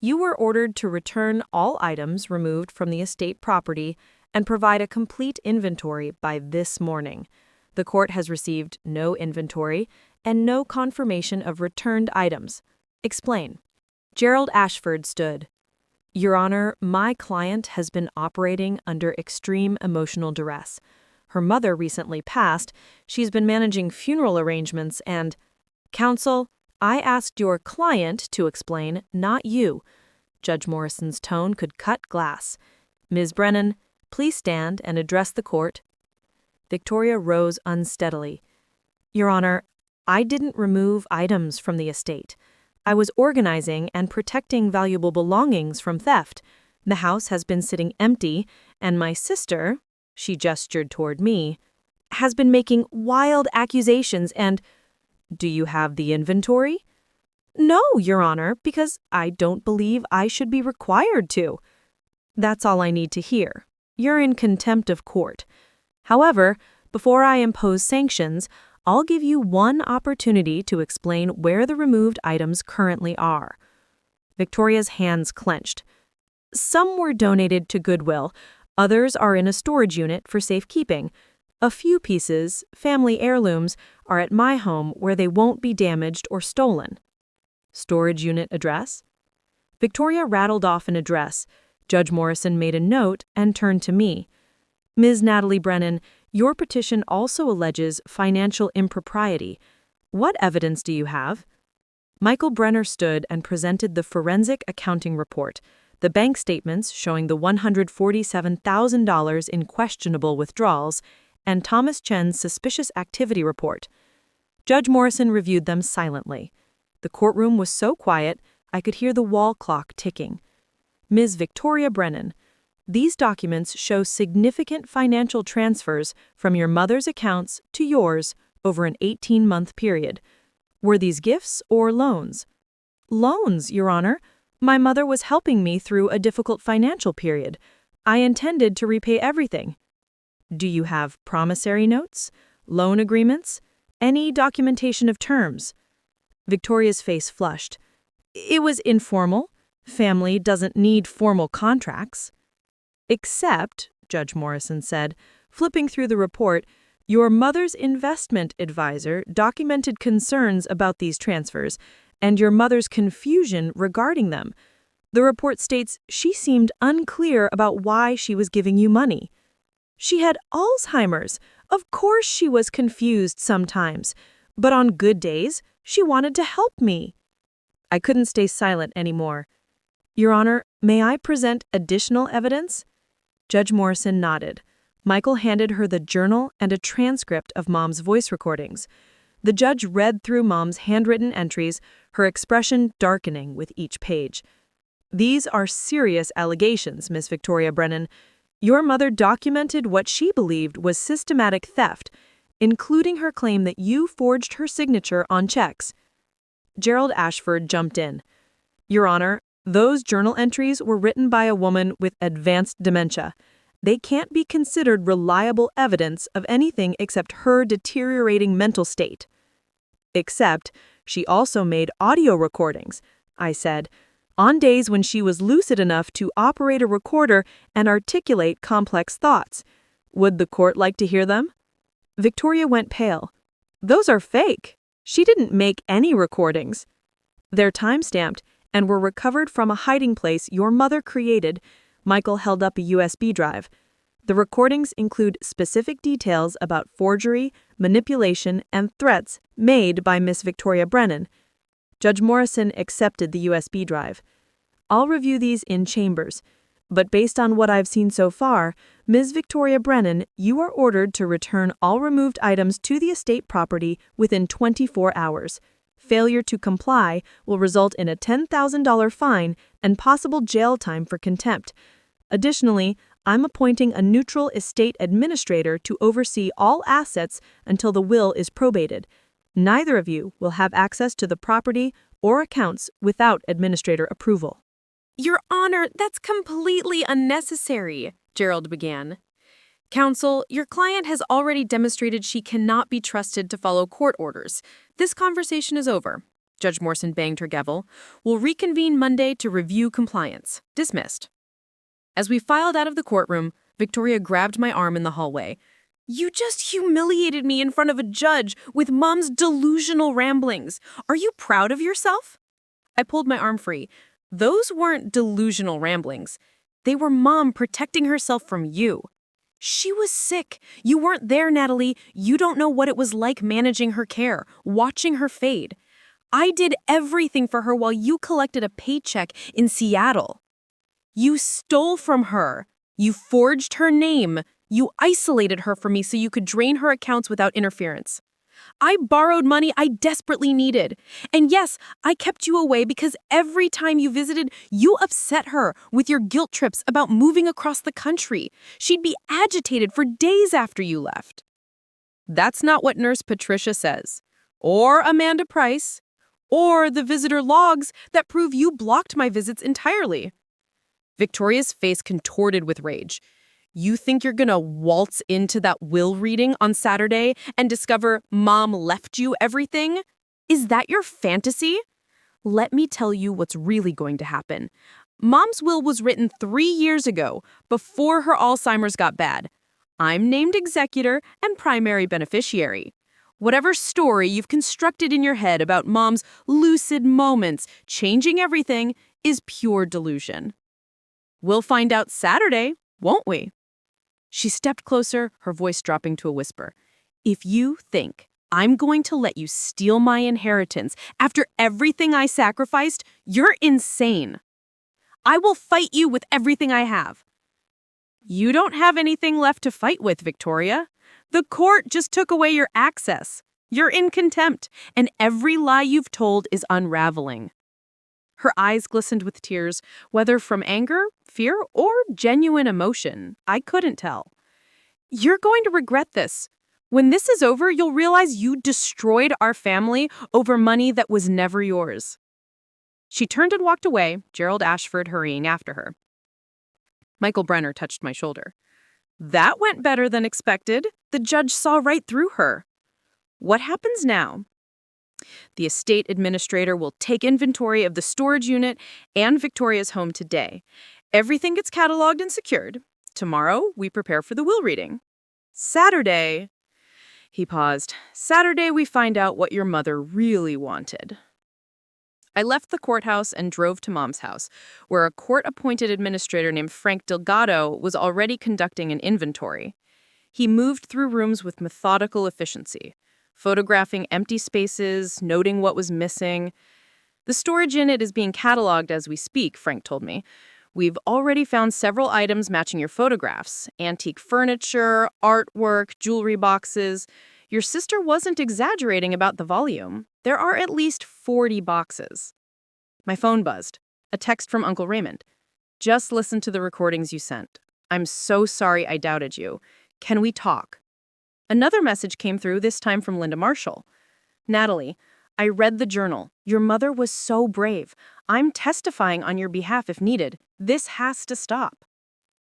"you were ordered to return all items removed from the estate property and provide a complete inventory by this morning. The court has received no inventory and no confirmation of returned items. Explain." Gerald Ashford stood. "Your Honor, my client has been operating under extreme emotional duress. Her mother recently passed. She's been managing funeral arrangements and—" "Counsel, I asked your client to explain, not you." Judge Morrison's tone could cut glass. "Ms. Brennan, please stand and address the court." Victoria rose unsteadily. "Your Honor, I didn't remove items from the estate. I was organizing and protecting valuable belongings from theft. The house has been sitting empty, and my sister," she gestured toward me, "has been making wild accusations and—" "Do you have the inventory?" "No, Your Honor, because I don't believe I should be required to." "That's all I need to hear. You're in contempt of court. However, before I impose sanctions, I'll give you one opportunity to explain where the removed items currently are." Victoria's hands clenched. "Some were donated to Goodwill. Others are in a storage unit for safekeeping. A few pieces, family heirlooms, are at my home where they won't be damaged or stolen." "Storage unit address?" Victoria rattled off an address. Judge Morrison made a note and turned to me. "Ms. Natalie Brennan, your petition also alleges financial impropriety. What evidence do you have?" Michael Brenner stood and presented the forensic accounting report, the bank statements showing the $147,000 in questionable withdrawals, and Thomas Chen's suspicious activity report. Judge Morrison reviewed them silently. The courtroom was so quiet, I could hear the wall clock ticking. "Ms. Victoria Brennan, these documents show significant financial transfers from your mother's accounts to yours over an 18-month period. Were these gifts or loans?" "Loans, Your Honor. My mother was helping me through a difficult financial period. I intended to repay everything." "Do you have promissory notes, loan agreements, any documentation of terms?" Victoria's face flushed. "It was informal. Family doesn't need formal contracts." "Except," Judge Morrison said, flipping through the report, "your mother's investment advisor documented concerns about these transfers and your mother's confusion regarding them. The report states she seemed unclear about why she was giving you money." "She had Alzheimer's. Of course she was confused sometimes. But on good days, she wanted to help me." I couldn't stay silent anymore. "Your Honor, may I present additional evidence?" Judge Morrison nodded. Michael handed her the journal and a transcript of Mom's voice recordings. The judge read through Mom's handwritten entries, her expression darkening with each page. "These are serious allegations, Miss Victoria Brennan. Your mother documented what she believed was systematic theft, including her claim that you forged her signature on checks." Gerald Ashford jumped in. "Your Honor, those journal entries were written by a woman with advanced dementia. They can't be considered reliable evidence of anything except her deteriorating mental state." "Except she also made audio recordings," I said, "on days when she was lucid enough to operate a recorder and articulate complex thoughts. Would the court like to hear them?" Victoria went pale. "Those are fake. She didn't make any recordings." "They're time-stamped and were recovered from a hiding place your mother created." Michael held up a USB drive. The recordings include specific details about forgery, manipulation, and threats made by Miss Victoria Brennan. Judge Morrison accepted the USB drive. I'll review these in chambers, but based on what I've seen so far, Ms. Victoria Brennan, you are ordered to return all removed items to the estate property within 24 hours. Failure to comply will result in a $10,000 fine and possible jail time for contempt. Additionally, I'm appointing a neutral estate administrator to oversee all assets until the will is probated. Neither of you will have access to the property or accounts without administrator approval. Your Honor, that's completely unnecessary, Gerald began. Counsel, your client has already demonstrated she cannot be trusted to follow court orders. This conversation is over. Judge Morrison banged her gavel. We'll reconvene Monday to review compliance. Dismissed. As we filed out of the courtroom, Victoria grabbed my arm in the hallway. You just humiliated me in front of a judge with Mom's delusional ramblings. Are you proud of yourself? I pulled my arm free. Those weren't delusional ramblings. They were Mom protecting herself from you. She was sick. You weren't there, Natalie. You don't know what it was like managing her care, watching her fade. I did everything for her while you collected a paycheck in Seattle. You stole from her. You forged her name. You isolated her from me so you could drain her accounts without interference. I borrowed money I desperately needed. And yes, I kept you away because every time you visited, you upset her with your guilt trips about moving across the country. She'd be agitated for days after you left. That's not what Nurse Patricia says, or Amanda Price, or the visitor logs that prove you blocked my visits entirely. Victoria's face contorted with rage. You think you're gonna waltz into that will reading on Saturday and discover Mom left you everything? Is that your fantasy? Let me tell you what's really going to happen. Mom's will was written 3 years ago, before her Alzheimer's got bad. I'm named executor and primary beneficiary. Whatever story you've constructed in your head about Mom's lucid moments changing everything is pure delusion. We'll find out Saturday, won't we? She stepped closer, her voice dropping to a whisper. If you think I'm going to let you steal my inheritance after everything I sacrificed, you're insane. I will fight you with everything I have. You don't have anything left to fight with, Victoria. The court just took away your access. You're in contempt, and every lie you've told is unraveling. Her eyes glistened with tears, whether from anger, fear, or genuine emotion. I couldn't tell. You're going to regret this. When this is over, you'll realize you destroyed our family over money that was never yours. She turned and walked away, Gerald Ashford hurrying after her. Michael Brenner touched my shoulder. That went better than expected. The judge saw right through her. What happens now? The estate administrator will take inventory of the storage unit and Victoria's home today. Everything gets cataloged and secured. Tomorrow, we prepare for the will reading. Saturday, he paused. Saturday, we find out what your mother really wanted. I left the courthouse and drove to Mom's house, where a court-appointed administrator named Frank Delgado was already conducting an inventory. He moved through rooms with methodical efficiency, photographing empty spaces, noting what was missing. The storage unit is being cataloged as we speak, Frank told me. We've already found several items matching your photographs: antique furniture, artwork, jewelry boxes. Your sister wasn't exaggerating about the volume. There are at least 40 boxes. My phone buzzed. A text from Uncle Raymond. Just listen to the recordings you sent. I'm so sorry I doubted you. Can we talk? Another message came through, this time from Linda Marshall. Natalie, I read the journal. Your mother was so brave. I'm testifying on your behalf if needed. This has to stop.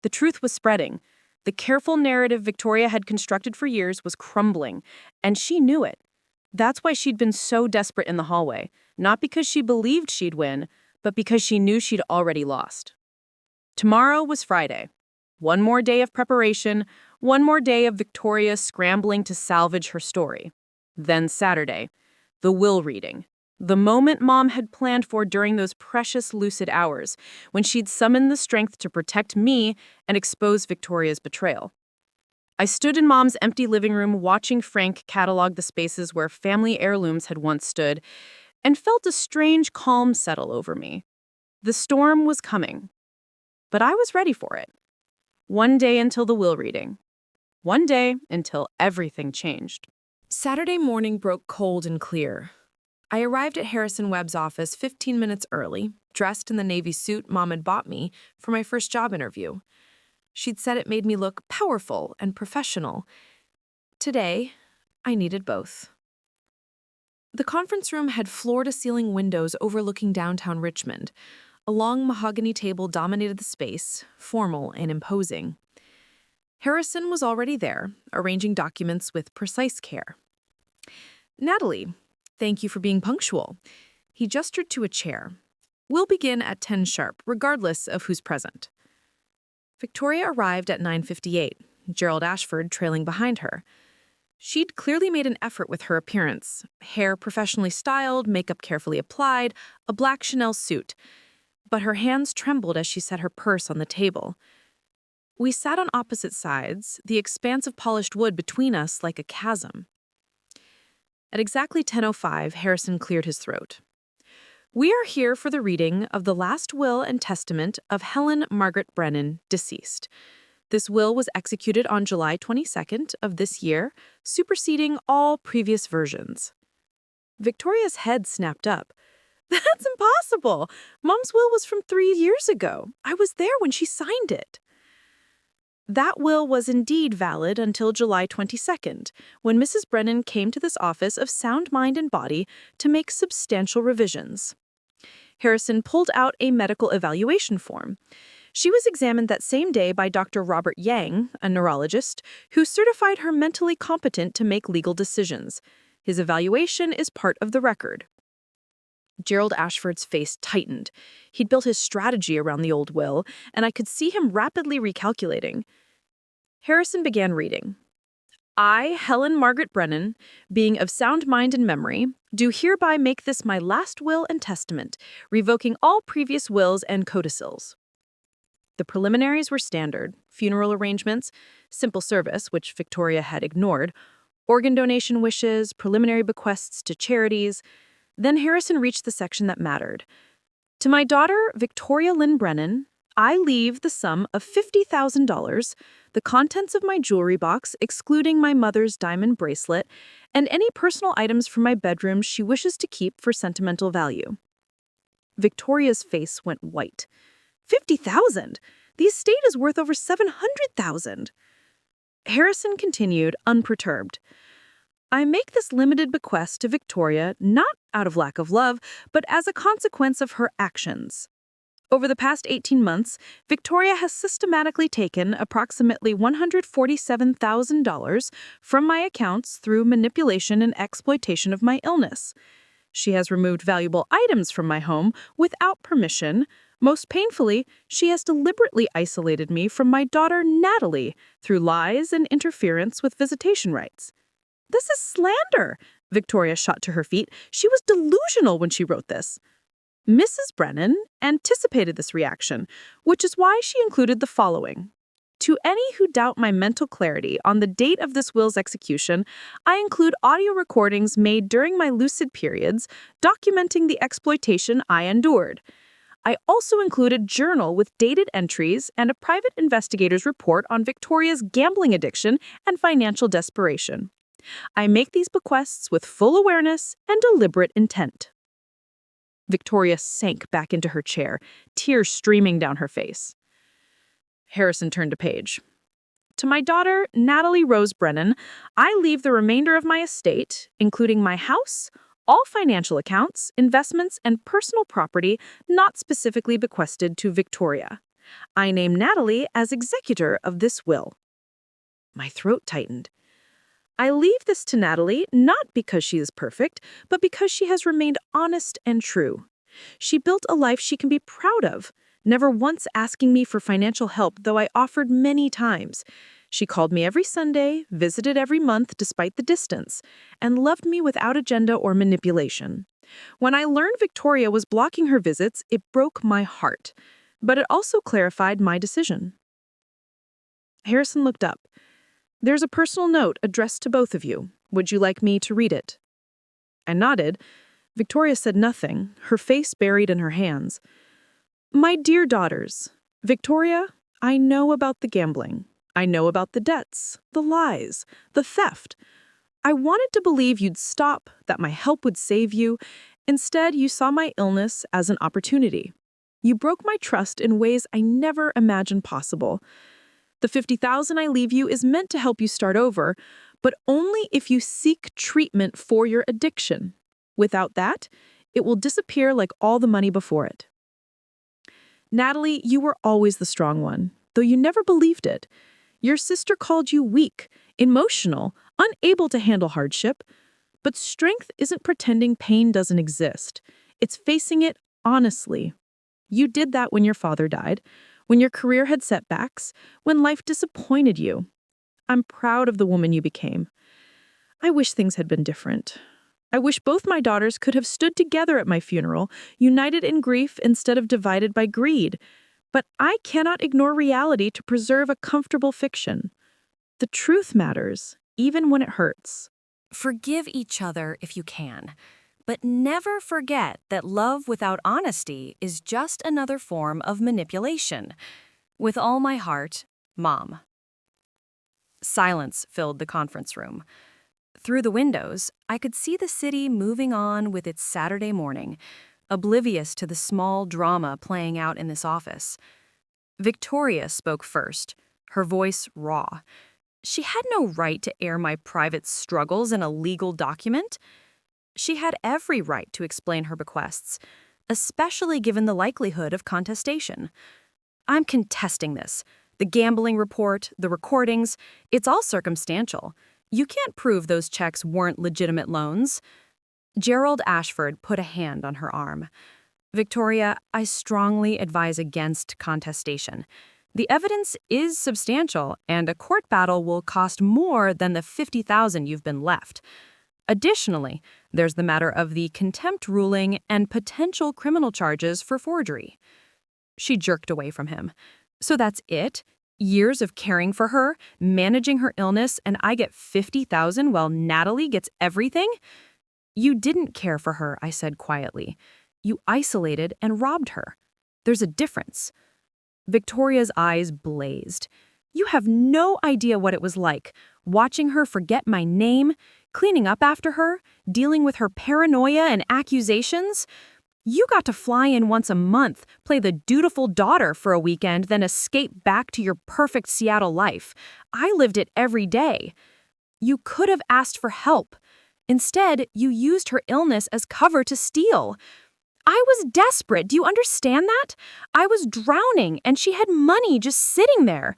The truth was spreading. The careful narrative Victoria had constructed for years was crumbling, and she knew it. That's why she'd been so desperate in the hallway, not because she believed she'd win, but because she knew she'd already lost. Tomorrow was Friday. One more day of preparation, one more day of Victoria scrambling to salvage her story. Then Saturday, the will reading. The moment Mom had planned for during those precious lucid hours, when she'd summoned the strength to protect me and expose Victoria's betrayal. I stood in Mom's empty living room watching Frank catalog the spaces where family heirlooms had once stood and felt a strange calm settle over me. The storm was coming, but I was ready for it. One day until the will reading. One day until everything changed. Saturday morning broke cold and clear. I arrived at Harrison Webb's office 15 minutes early, dressed in the navy suit Mom had bought me for my first job interview. She'd said it made me look powerful and professional. Today, I needed both. The conference room had floor-to-ceiling windows overlooking downtown Richmond. A long mahogany table dominated the space, formal and imposing. Harrison was already there, arranging documents with precise care. "Natalie, thank you for being punctual." He gestured to a chair. "We'll begin at 10 sharp, regardless of who's present." Victoria arrived at 9:58, Gerald Ashford trailing behind her. She'd clearly made an effort with her appearance. Hair professionally styled, makeup carefully applied, a black Chanel suit. But her hands trembled as she set her purse on the table. We sat on opposite sides, the expanse of polished wood between us like a chasm. At exactly 10:05, Harrison cleared his throat. "We are here for the reading of the last will and testament of Helen Margaret Brennan, deceased. This will was executed on July 22nd of this year, superseding all previous versions." Victoria's head snapped up. "That's impossible! Mom's will was from 3 years ago. I was there when she signed it." That will was indeed valid until July 22nd, when Mrs. Brennan came to this office of sound mind and body to make substantial revisions. Harrison pulled out a medical evaluation form. She was examined that same day by Dr. Robert Yang, a neurologist, who certified her mentally competent to make legal decisions. His evaluation is part of the record. Gerald Ashford's face tightened. He'd built his strategy around the old will, and I could see him rapidly recalculating. Harrison began reading. "I, Helen Margaret Brennan, being of sound mind and memory, do hereby make this my last will and testament, revoking all previous wills and codicils." The preliminaries were standard: funeral arrangements, simple service, which Victoria had ignored, organ donation wishes, preliminary bequests to charities. Then Harrison reached the section that mattered. "To my daughter, Victoria Lynn Brennan, I leave the sum of $50,000, the contents of my jewelry box, excluding my mother's diamond bracelet, and any personal items from my bedroom she wishes to keep for sentimental value." Victoria's face went white. $50,000? The estate is worth over $700,000. Harrison continued, unperturbed. "I make this limited bequest to Victoria not out of lack of love, but as a consequence of her actions. Over the past 18 months, Victoria has systematically taken approximately $147,000 from my accounts through manipulation and exploitation of my illness. She has removed valuable items from my home without permission. Most painfully, she has deliberately isolated me from my daughter Natalie through lies and interference with visitation rights." "This is slander!" Victoria shot to her feet. She was delusional when she wrote this. Mrs. Brennan anticipated this reaction, which is why she included the following. "To any who doubt my mental clarity on the date of this will's execution, I include audio recordings made during my lucid periods documenting the exploitation I endured. I also include a journal with dated entries and a private investigator's report on Victoria's gambling addiction and financial desperation. I make these bequests with full awareness and deliberate intent." Victoria sank back into her chair, tears streaming down her face. Harrison turned a page. "To my daughter, Natalie Rose Brennan, I leave the remainder of my estate, including my house, all financial accounts, investments, and personal property not specifically bequested to Victoria. I name Natalie as executor of this will." My throat tightened. "I leave this to Natalie not because she is perfect, but because she has remained honest and true. She built a life she can be proud of, never once asking me for financial help, though I offered many times. She called me every Sunday, visited every month despite the distance, and loved me without agenda or manipulation. When I learned Victoria was blocking her visits, it broke my heart, but it also clarified my decision. Harrison looked up. There's a personal note addressed to both of you. Would you like me to read it? I nodded. Victoria said nothing, her face buried in her hands. My dear daughters, Victoria, I know about the gambling. I know about the debts, the lies, the theft. I wanted to believe you'd stop, that my help would save you. Instead, you saw my illness as an opportunity. You broke my trust in ways I never imagined possible. The $50,000 I leave you is meant to help you start over, but only if you seek treatment for your addiction. Without that, it will disappear like all the money before it. Natalie, you were always the strong one, though you never believed it. Your sister called you weak, emotional, unable to handle hardship. But strength isn't pretending pain doesn't exist. It's facing it honestly. You did that when your father died, when your career had setbacks, when life disappointed you. I'm proud of the woman you became. I wish things had been different. I wish both my daughters could have stood together at my funeral, united in grief instead of divided by greed. But I cannot ignore reality to preserve a comfortable fiction. The truth matters, even when it hurts. Forgive each other if you can, but never forget that love without honesty is just another form of manipulation. With all my heart, Mom. Silence filled the conference room. Through the windows, I could see the city moving on with its Saturday morning, oblivious to the small drama playing out in this office. Victoria spoke first, her voice raw. She had no right to air my private struggles in a legal document. She had every right to explain her bequests, especially given the likelihood of contestation. I'm contesting this. The gambling report, the recordings, it's all circumstantial. You can't prove those checks weren't legitimate loans. Gerald Ashford put a hand on her arm. Victoria, I strongly advise against contestation. The evidence is substantial, and a court battle will cost more than the $50,000 you've been left. Additionally, there's the matter of the contempt ruling and potential criminal charges for forgery. She jerked away from him. So that's it? Years of caring for her, managing her illness, and I get $50,000 while Natalie gets everything? You didn't care for her, I said quietly. You isolated and robbed her. There's a difference. Victoria's eyes blazed. You have no idea what it was like, watching her forget my name, cleaning up after her, dealing with her paranoia and accusations. You got to fly in once a month, play the dutiful daughter for a weekend, then escape back to your perfect Seattle life. I lived it every day. You could have asked for help. Instead, you used her illness as cover to steal. I was desperate. Do you understand that? I was drowning, and she had money just sitting there.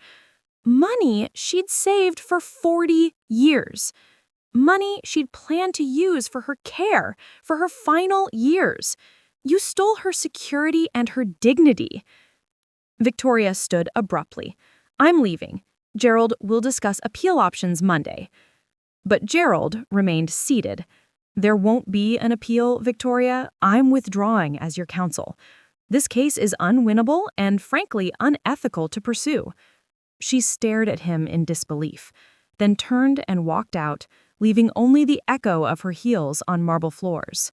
Money she'd saved for 40 years. Money she'd planned to use for her care, for her final years. You stole her security and her dignity. Victoria stood abruptly. I'm leaving. Gerald will discuss appeal options Monday. But Gerald remained seated. There won't be an appeal, Victoria. I'm withdrawing as your counsel. This case is unwinnable and, frankly, unethical to pursue. She stared at him in disbelief, then turned and walked out, leaving only the echo of her heels on marble floors.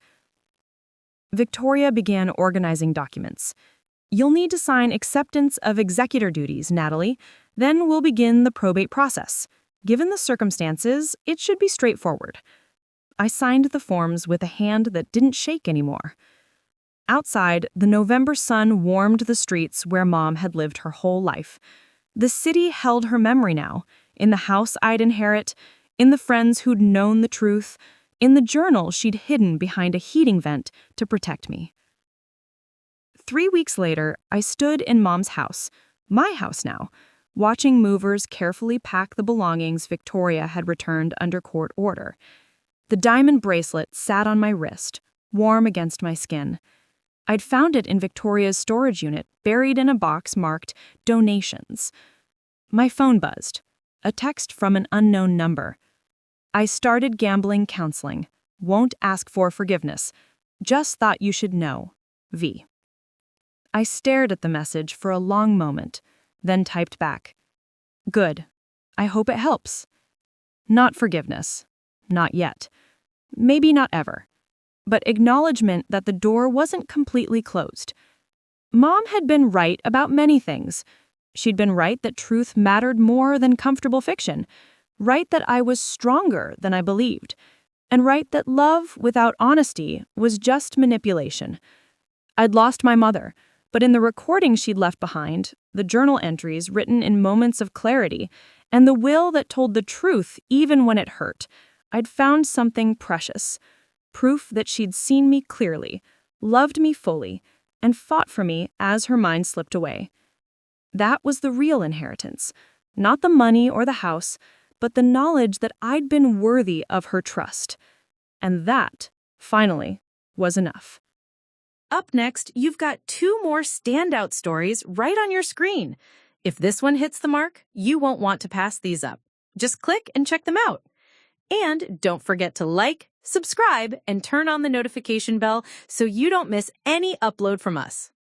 Victoria began organizing documents. You'll need to sign acceptance of executor duties, Natalie. Then we'll begin the probate process. Given the circumstances, it should be straightforward. I signed the forms with a hand that didn't shake anymore. Outside, the November sun warmed the streets where Mom had lived her whole life. The city held her memory now, in the house I'd inherit, in the friends who'd known the truth, in the journal she'd hidden behind a heating vent to protect me. 3 weeks later, I stood in Mom's house, my house now, watching movers carefully pack the belongings Victoria had returned under court order. The diamond bracelet sat on my wrist, warm against my skin. I'd found it in Victoria's storage unit, buried in a box marked Donations. My phone buzzed, a text from an unknown number. I started gambling counseling. Won't ask for forgiveness. Just thought you should know. V. I stared at the message for a long moment, then typed back. Good. I hope it helps. Not forgiveness. Not yet. Maybe not ever. But acknowledgement that the door wasn't completely closed. Mom had been right about many things. She'd been right that truth mattered more than comfortable fiction, right that I was stronger than I believed, and right that love without honesty was just manipulation. I'd lost my mother, but in the recording she'd left behind, the journal entries written in moments of clarity, and the will that told the truth even when it hurt, I'd found something precious. Proof that she'd seen me clearly, loved me fully, and fought for me as her mind slipped away. That was the real inheritance, not the money or the house, but the knowledge that I'd been worthy of her trust. And that, finally, was enough. Up next, you've got 2 more standout stories right on your screen. If this one hits the mark, you won't want to pass these up. Just click and check them out. And don't forget to like, subscribe, and turn on the notification bell so you don't miss any upload from us.